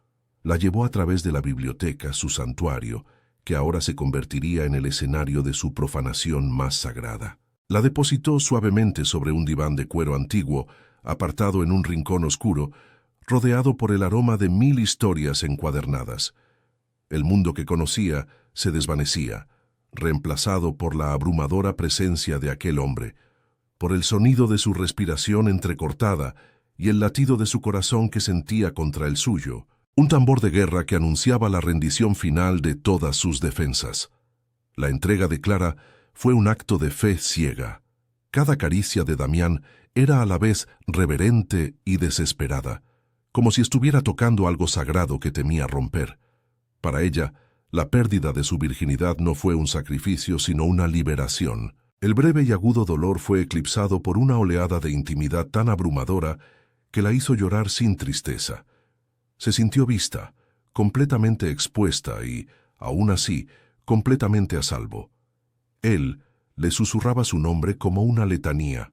La llevó a través de la biblioteca, su santuario, que ahora se convertiría en el escenario de su profanación más sagrada. La depositó suavemente sobre un diván de cuero antiguo, apartado en un rincón oscuro, rodeado por el aroma de 1000 historias encuadernadas. El mundo que conocía se desvanecía, reemplazado por la abrumadora presencia de aquel hombre, por el sonido de su respiración entrecortada y el latido de su corazón que sentía contra el suyo, un tambor de guerra que anunciaba la rendición final de todas sus defensas. La entrega de Clara fue un acto de fe ciega. Cada caricia de Damián era a la vez reverente y desesperada, como si estuviera tocando algo sagrado que temía romper. Para ella, la pérdida de su virginidad no fue un sacrificio, sino una liberación. El breve y agudo dolor fue eclipsado por una oleada de intimidad tan abrumadora que la hizo llorar sin tristeza. Se sintió vista, completamente expuesta y, aún así, completamente a salvo. Él le susurraba su nombre como una letanía,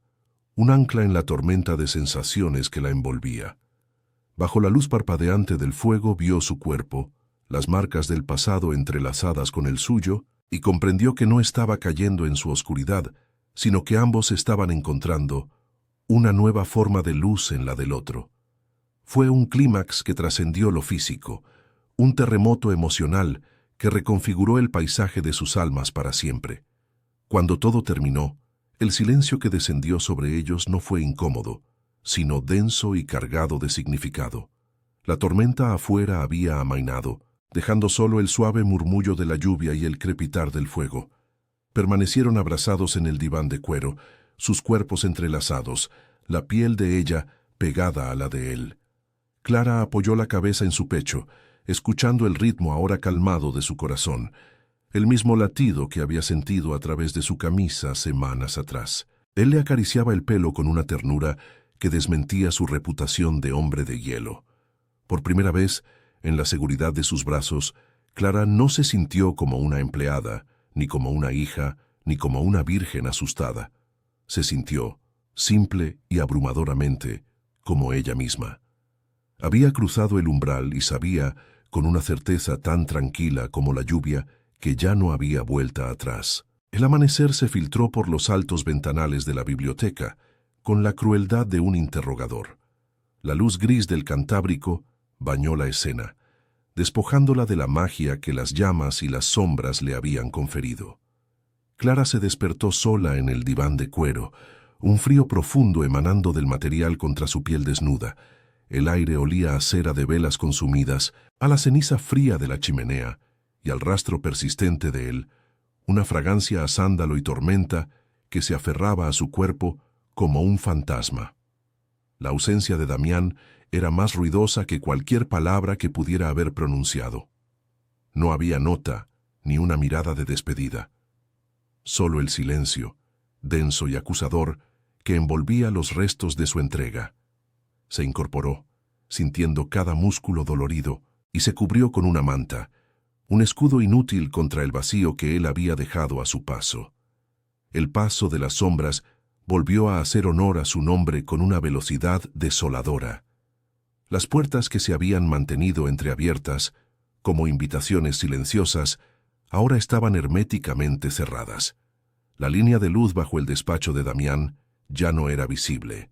un ancla en la tormenta de sensaciones que la envolvía. Bajo la luz parpadeante del fuego vio su cuerpo, las marcas del pasado entrelazadas con el suyo, y comprendió que no estaba cayendo en su oscuridad, sino que ambos estaban encontrando una nueva forma de luz en la del otro. Fue un clímax que trascendió lo físico, un terremoto emocional que reconfiguró el paisaje de sus almas para siempre. Cuando todo terminó, el silencio que descendió sobre ellos no fue incómodo, sino denso y cargado de significado. La tormenta afuera había amainado, dejando solo el suave murmullo de la lluvia y el crepitar del fuego. Permanecieron abrazados en el diván de cuero, sus cuerpos entrelazados, la piel de ella pegada a la de él. Clara apoyó la cabeza en su pecho, escuchando el ritmo ahora calmado de su corazón, el mismo latido que había sentido a través de su camisa semanas atrás. Él le acariciaba el pelo con una ternura que desmentía su reputación de hombre de hielo. Por primera vez, en la seguridad de sus brazos, Clara no se sintió como una empleada, ni como una hija, ni como una virgen asustada. Se sintió, simple y abrumadoramente, como ella misma. Había cruzado el umbral y sabía, con una certeza tan tranquila como la lluvia, que ya no había vuelta atrás. El amanecer se filtró por los altos ventanales de la biblioteca, con la crueldad de un interrogador. La luz gris del Cantábrico bañó la escena, despojándola de la magia que las llamas y las sombras le habían conferido. Clara se despertó sola en el diván de cuero, un frío profundo emanando del material contra su piel desnuda. El aire olía a cera de velas consumidas, a la ceniza fría de la chimenea y al rastro persistente de él, una fragancia a sándalo y tormenta que se aferraba a su cuerpo como un fantasma. La ausencia de Damián era más ruidosa que cualquier palabra que pudiera haber pronunciado. No había nota ni una mirada de despedida. Solo el silencio, denso y acusador, que envolvía los restos de su entrega. Se incorporó, sintiendo cada músculo dolorido, y se cubrió con una manta, un escudo inútil contra el vacío que él había dejado a su paso. El paso de las sombras volvió a hacer honor a su nombre con una velocidad desoladora. Las puertas que se habían mantenido entreabiertas, como invitaciones silenciosas, ahora estaban herméticamente cerradas. La línea de luz bajo el despacho de Damián ya no era visible.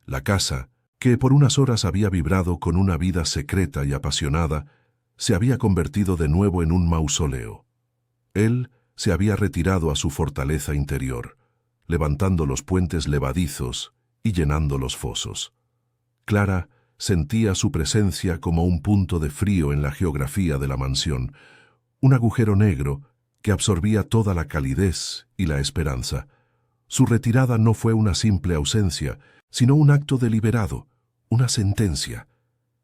La casa, que por unas horas había vibrado con una vida secreta y apasionada, se había convertido de nuevo en un mausoleo. Él se había retirado a su fortaleza interior, levantando los puentes levadizos y llenando los fosos. Clara sentía su presencia como un punto de frío en la geografía de la mansión, un agujero negro que absorbía toda la calidez y la esperanza. Su retirada no fue una simple ausencia, sino un acto deliberado, una sentencia.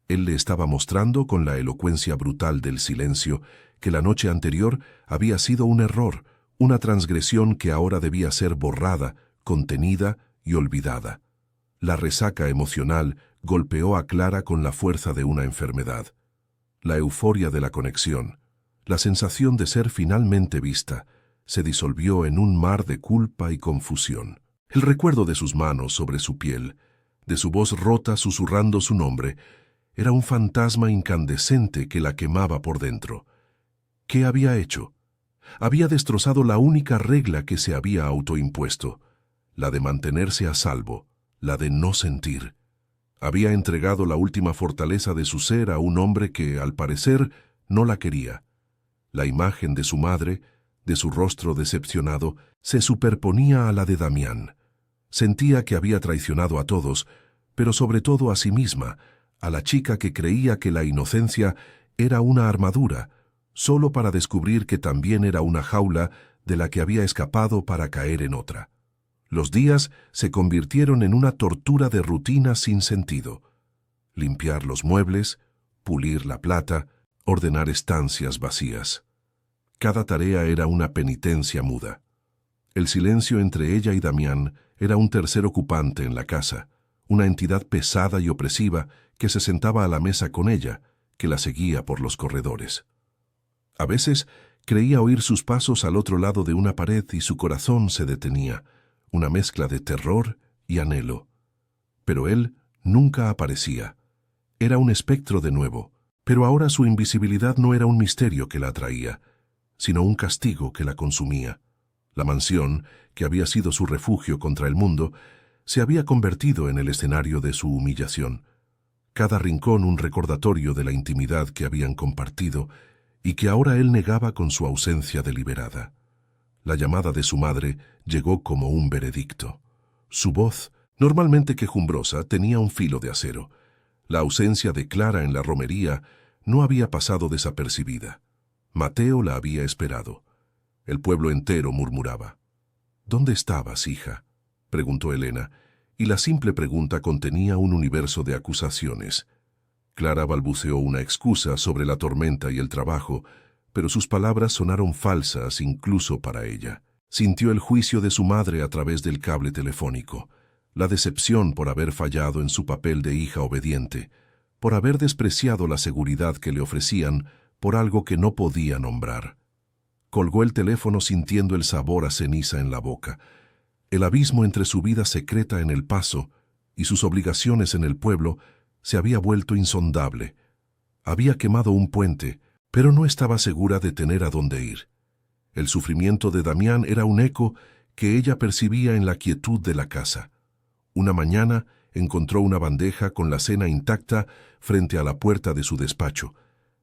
Él le estaba mostrando con la elocuencia brutal del silencio que la noche anterior había sido un error, una transgresión que ahora debía ser borrada, contenida y olvidada. La resaca emocional golpeó a Clara con la fuerza de una enfermedad. La euforia de la conexión, la sensación de ser finalmente vista, se disolvió en un mar de culpa y confusión. El recuerdo de sus manos sobre su piel, de su voz rota susurrando su nombre, era un fantasma incandescente que la quemaba por dentro. ¿Qué había hecho? Había destrozado la única regla que se había autoimpuesto, la de mantenerse a salvo, la de no sentir. Había entregado la última fortaleza de su ser a un hombre que, al parecer, no la quería. La imagen de su madre, de su rostro decepcionado se superponía a la de Damián. Sentía que había traicionado a todos, pero sobre todo a sí misma, a la chica que creía que la inocencia era una armadura, solo para descubrir que también era una jaula de la que había escapado para caer en otra. Los días se convirtieron en una tortura de rutina sin sentido. Limpiar los muebles, pulir la plata, ordenar estancias vacías. Cada tarea era una penitencia muda. El silencio entre ella y Damián era un tercer ocupante en la casa, una entidad pesada y opresiva que se sentaba a la mesa con ella, que la seguía por los corredores. A veces creía oír sus pasos al otro lado de una pared y su corazón se detenía, una mezcla de terror y anhelo. Pero él nunca aparecía. Era un espectro de nuevo, pero ahora su invisibilidad no era un misterio que la atraía, sino un castigo que la consumía. La mansión, que había sido su refugio contra el mundo, se había convertido en el escenario de su humillación. Cada rincón un recordatorio de la intimidad que habían compartido y que ahora él negaba con su ausencia deliberada. La llamada de su madre llegó como un veredicto. Su voz, normalmente quejumbrosa, tenía un filo de acero. La ausencia de Clara en la romería no había pasado desapercibida. Mateo la había esperado. El pueblo entero murmuraba. «¿Dónde estabas, hija?», preguntó Elena, y la simple pregunta contenía un universo de acusaciones. Clara balbuceó una excusa sobre la tormenta y el trabajo, pero sus palabras sonaron falsas incluso para ella. Sintió el juicio de su madre a través del cable telefónico, la decepción por haber fallado en su papel de hija obediente, por haber despreciado la seguridad que le ofrecían por algo que no podía nombrar. Colgó el teléfono sintiendo el sabor a ceniza en la boca. El abismo entre su vida secreta en El Paso y sus obligaciones en el pueblo se había vuelto insondable. Había quemado un puente, pero no estaba segura de tener a dónde ir. El sufrimiento de Damián era un eco que ella percibía en la quietud de la casa. Una mañana encontró una bandeja con la cena intacta frente a la puerta de su despacho,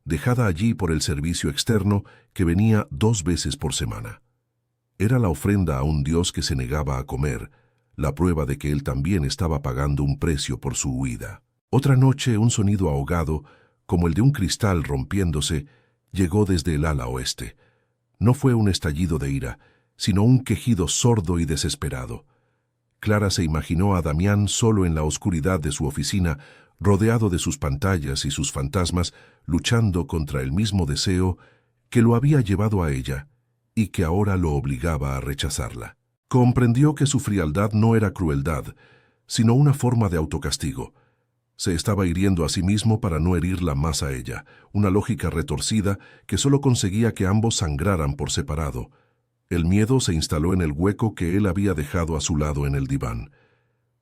dejada allí por el servicio externo que venía 2 veces por semana. Era la ofrenda a un Dios que se negaba a comer, la prueba de que él también estaba pagando un precio por su huida. Otra noche un sonido ahogado, como el de un cristal rompiéndose, llegó desde el ala oeste. No fue un estallido de ira, sino un quejido sordo y desesperado. Clara se imaginó a Damián solo en la oscuridad de su oficina, rodeado de sus pantallas y sus fantasmas, luchando contra el mismo deseo que lo había llevado a ella y que ahora lo obligaba a rechazarla. Comprendió que su frialdad no era crueldad, sino una forma de autocastigo. Se estaba hiriendo a sí mismo para no herirla más a ella, una lógica retorcida que solo conseguía que ambos sangraran por separado. El miedo se instaló en el hueco que él había dejado a su lado en el diván.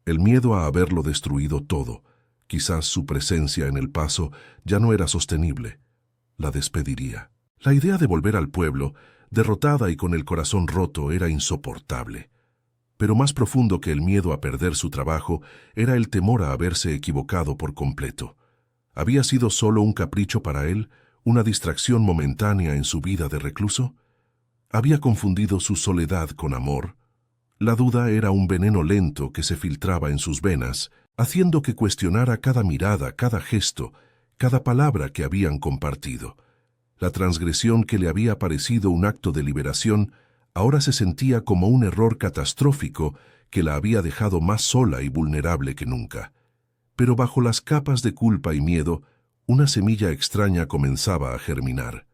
El miedo a haberlo destruido todo. Quizás su presencia en El Paso ya no era sostenible. La despediría. La idea de volver al pueblo, derrotada y con el corazón roto, era insoportable. Pero más profundo que el miedo a perder su trabajo era el temor a haberse equivocado por completo. ¿Había sido solo un capricho para él, una distracción momentánea en su vida de recluso? ¿Había confundido su soledad con amor? La duda era un veneno lento que se filtraba en sus venas, haciendo que cuestionara cada mirada, cada gesto, cada palabra que habían compartido. La transgresión que le había parecido un acto de liberación ahora se sentía como un error catastrófico que la había dejado más sola y vulnerable que nunca. Pero bajo las capas de culpa y miedo, una semilla extraña comenzaba a germinar.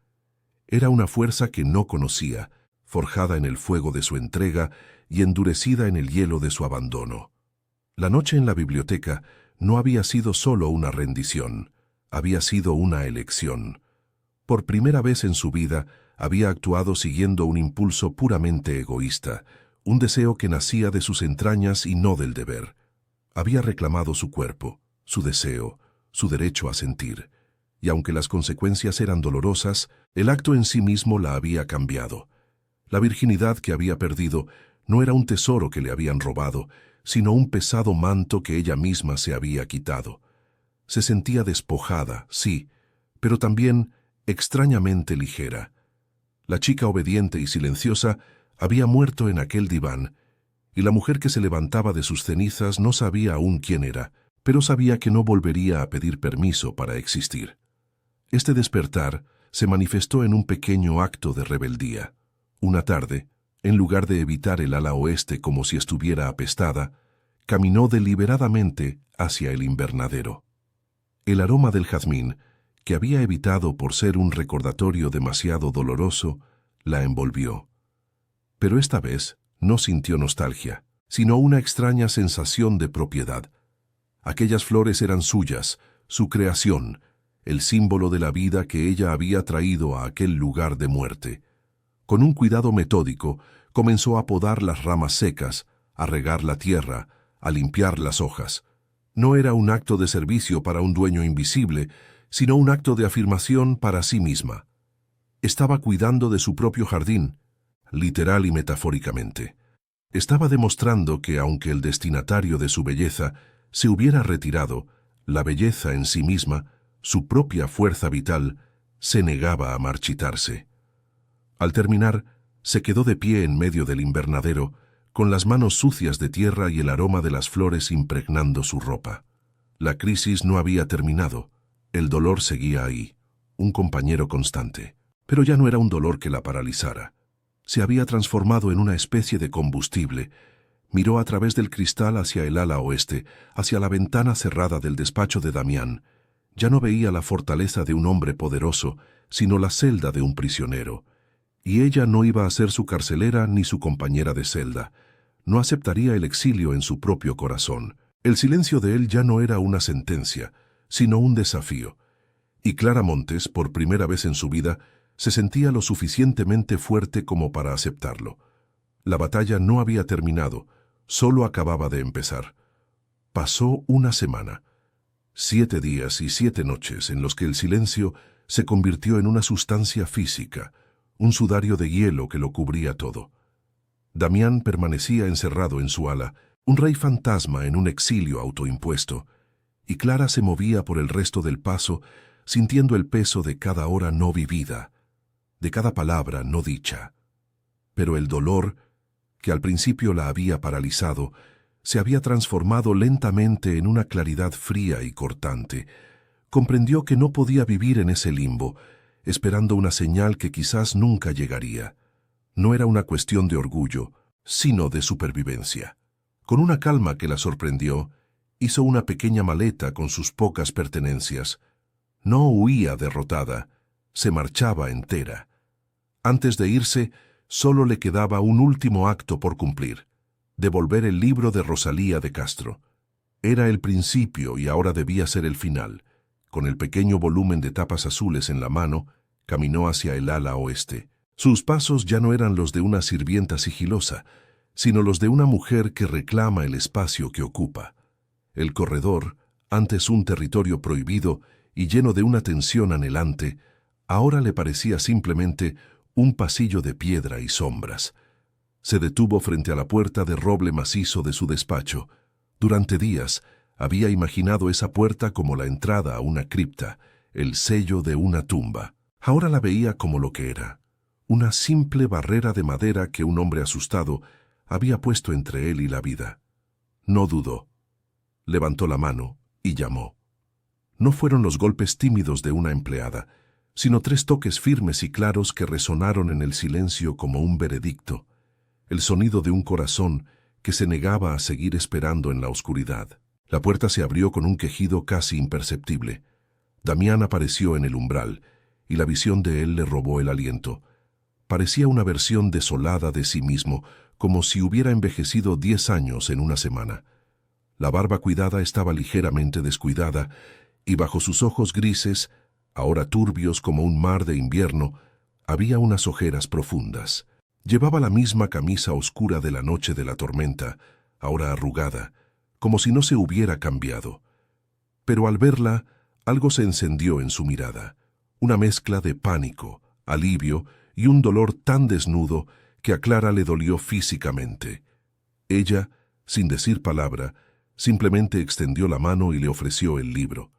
Era una fuerza que no conocía, forjada en el fuego de su entrega y endurecida en el hielo de su abandono. La noche en la biblioteca no había sido solo una rendición, había sido una elección. Por primera vez en su vida había actuado siguiendo un impulso puramente egoísta, un deseo que nacía de sus entrañas y no del deber. Había reclamado su cuerpo, su deseo, su derecho a sentir, y aunque las consecuencias eran dolorosas, el acto en sí mismo la había cambiado. La virginidad que había perdido no era un tesoro que le habían robado, sino un pesado manto que ella misma se había quitado. Se sentía despojada, sí, pero también extrañamente ligera. La chica obediente y silenciosa había muerto en aquel diván, y la mujer que se levantaba de sus cenizas no sabía aún quién era, pero sabía que no volvería a pedir permiso para existir. Este despertar se manifestó en un pequeño acto de rebeldía. Una tarde, en lugar de evitar el ala oeste como si estuviera apestada, caminó deliberadamente hacia el invernadero. El aroma del jazmín, que había evitado por ser un recordatorio demasiado doloroso, la envolvió. Pero esta vez no sintió nostalgia, sino una extraña sensación de propiedad. Aquellas flores eran suyas, su creación, el símbolo de la vida que ella había traído a aquel lugar de muerte. Con un cuidado metódico, comenzó a podar las ramas secas, a regar la tierra, a limpiar las hojas. No era un acto de servicio para un dueño invisible, sino un acto de afirmación para sí misma. Estaba cuidando de su propio jardín, literal y metafóricamente. Estaba demostrando que, aunque el destinatario de su belleza se hubiera retirado, la belleza en sí misma, su propia fuerza vital, se negaba a marchitarse. Al terminar, se quedó de pie en medio del invernadero, con las manos sucias de tierra y el aroma de las flores impregnando su ropa. La crisis no había terminado. El dolor seguía ahí, un compañero constante. Pero ya no era un dolor que la paralizara. Se había transformado en una especie de combustible. Miró a través del cristal hacia el ala oeste, hacia la ventana cerrada del despacho de Damián. Ya no veía la fortaleza de un hombre poderoso, sino la celda de un prisionero. Y ella no iba a ser su carcelera ni su compañera de celda. No aceptaría el exilio en su propio corazón. El silencio de él ya no era una sentencia, sino un desafío. Y Clara Montes, por primera vez en su vida, se sentía lo suficientemente fuerte como para aceptarlo. La batalla no había terminado, solo acababa de empezar. Pasó una semana, 7 días y 7 noches en los que el silencio se convirtió en una sustancia física, un sudario de hielo que lo cubría todo. Damián permanecía encerrado en su ala, un rey fantasma en un exilio autoimpuesto, y Clara se movía por el resto del paso, sintiendo el peso de cada hora no vivida, de cada palabra no dicha. Pero el dolor, que al principio la había paralizado, se había transformado lentamente en una claridad fría y cortante. Comprendió que no podía vivir en ese limbo, esperando una señal que quizás nunca llegaría. No era una cuestión de orgullo, sino de supervivencia. Con una calma que la sorprendió, hizo una pequeña maleta con sus pocas pertenencias. No huía derrotada, se marchaba entera. Antes de irse, solo le quedaba un último acto por cumplir: devolver el libro de Rosalía de Castro. Era el principio y ahora debía ser el final. Con el pequeño volumen de tapas azules en la mano, caminó hacia el ala oeste. Sus pasos ya no eran los de una sirvienta sigilosa, sino los de una mujer que reclama el espacio que ocupa. El corredor, antes un territorio prohibido y lleno de una tensión anhelante, ahora le parecía simplemente un pasillo de piedra y sombras. Se detuvo frente a la puerta de roble macizo de su despacho. Durante días había imaginado esa puerta como la entrada a una cripta, el sello de una tumba. Ahora la veía como lo que era: una simple barrera de madera que un hombre asustado había puesto entre él y la vida. No dudó. Levantó la mano y llamó. No fueron los golpes tímidos de una empleada, sino 3 toques firmes y claros que resonaron en el silencio como un veredicto, el sonido de un corazón que se negaba a seguir esperando en la oscuridad. La puerta se abrió con un quejido casi imperceptible. Damián apareció en el umbral, y la visión de él le robó el aliento. Parecía una versión desolada de sí mismo, como si hubiera envejecido 10 años en una semana. La barba cuidada estaba ligeramente descuidada, y bajo sus ojos grises, ahora turbios como un mar de invierno, había unas ojeras profundas. Llevaba la misma camisa oscura de la noche de la tormenta, ahora arrugada, como si no se hubiera cambiado. Pero al verla, algo se encendió en su mirada, una mezcla de pánico, alivio y un dolor tan desnudo que a Clara le dolió físicamente. Ella, sin decir palabra, simplemente extendió la mano y le ofreció el libro.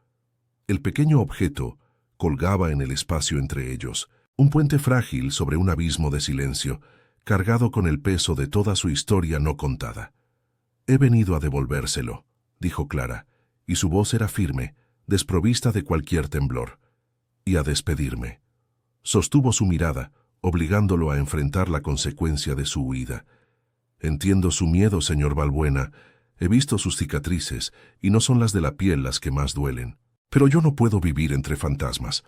El pequeño objeto colgaba en el espacio entre ellos, Un puente frágil sobre un abismo de silencio, cargado con el peso de toda su historia no contada. «He venido a devolvérselo», dijo Clara, y su voz era firme, desprovista de cualquier temblor. «Y a despedirme». Sostuvo su mirada, obligándolo a enfrentar la consecuencia de su huida. «Entiendo su miedo, señor Valbuena. He visto sus cicatrices, y no son las de la piel las que más duelen. Pero yo no puedo vivir entre fantasmas.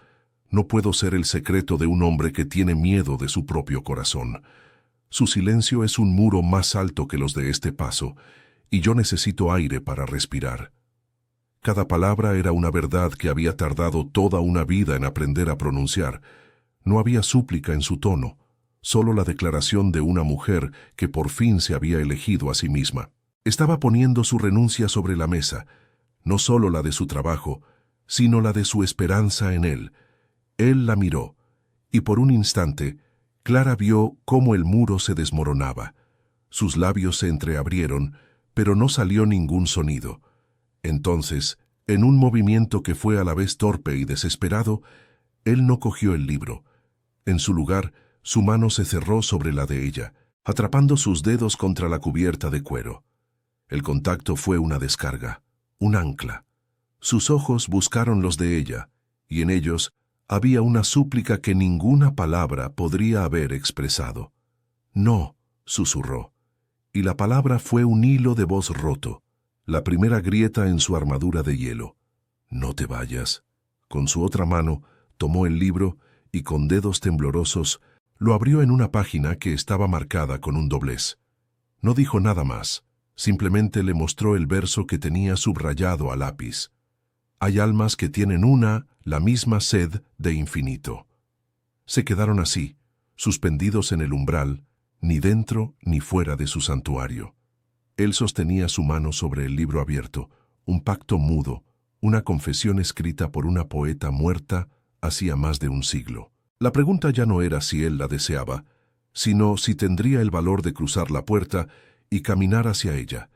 No puedo ser el secreto de un hombre que tiene miedo de su propio corazón. Su silencio es un muro más alto que los de este paso, y yo necesito aire para respirar». Cada palabra era una verdad que había tardado toda una vida en aprender a pronunciar. No había súplica en su tono, solo la declaración de una mujer que por fin se había elegido a sí misma. Estaba poniendo su renuncia sobre la mesa, no solo la de su trabajo, sino la de su esperanza en él. Él la miró, y por un instante, Clara vio cómo el muro se desmoronaba. Sus labios se entreabrieron, pero no salió ningún sonido. Entonces, en un movimiento que fue a la vez torpe y desesperado, él no cogió el libro. En su lugar, su mano se cerró sobre la de ella, atrapando sus dedos contra la cubierta de cuero. El contacto fue una descarga, un ancla. Sus ojos buscaron los de ella, y en ellos había una súplica que ninguna palabra podría haber expresado. «No», susurró, y la palabra fue un hilo de voz roto, la primera grieta en su armadura de hielo. «No te vayas». Con su otra mano tomó el libro y con dedos temblorosos lo abrió en una página que estaba marcada con un doblez. No dijo nada más, simplemente le mostró el verso que tenía subrayado a lápiz. «Hay almas que tienen la misma sed de infinito». Se quedaron así, suspendidos en el umbral, ni dentro ni fuera de su santuario. Él sostenía su mano sobre el libro abierto, un pacto mudo, una confesión escrita por una poeta muerta hacía más de un siglo. La pregunta ya no era si él la deseaba, sino si tendría el valor de cruzar la puerta y caminar hacia ella.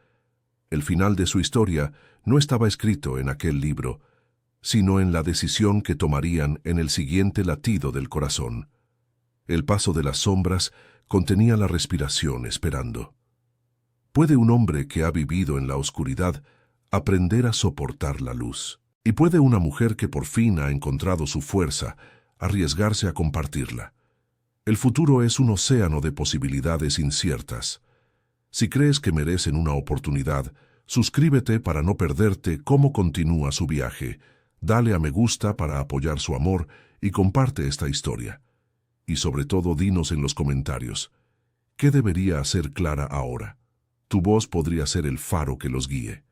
El final de su historia no estaba escrito en aquel libro, sino en la decisión que tomarían en el siguiente latido del corazón. El paso de las sombras contenía la respiración esperando. ¿Puede un hombre que ha vivido en la oscuridad aprender a soportar la luz? ¿Y puede una mujer que por fin ha encontrado su fuerza arriesgarse a compartirla? El futuro es un océano de posibilidades inciertas. Si crees que merecen una oportunidad, suscríbete para no perderte cómo continúa su viaje. Dale a me gusta para apoyar su amor y comparte esta historia. Y sobre todo dinos en los comentarios, ¿qué debería hacer Clara ahora? Tu voz podría ser el faro que los guíe.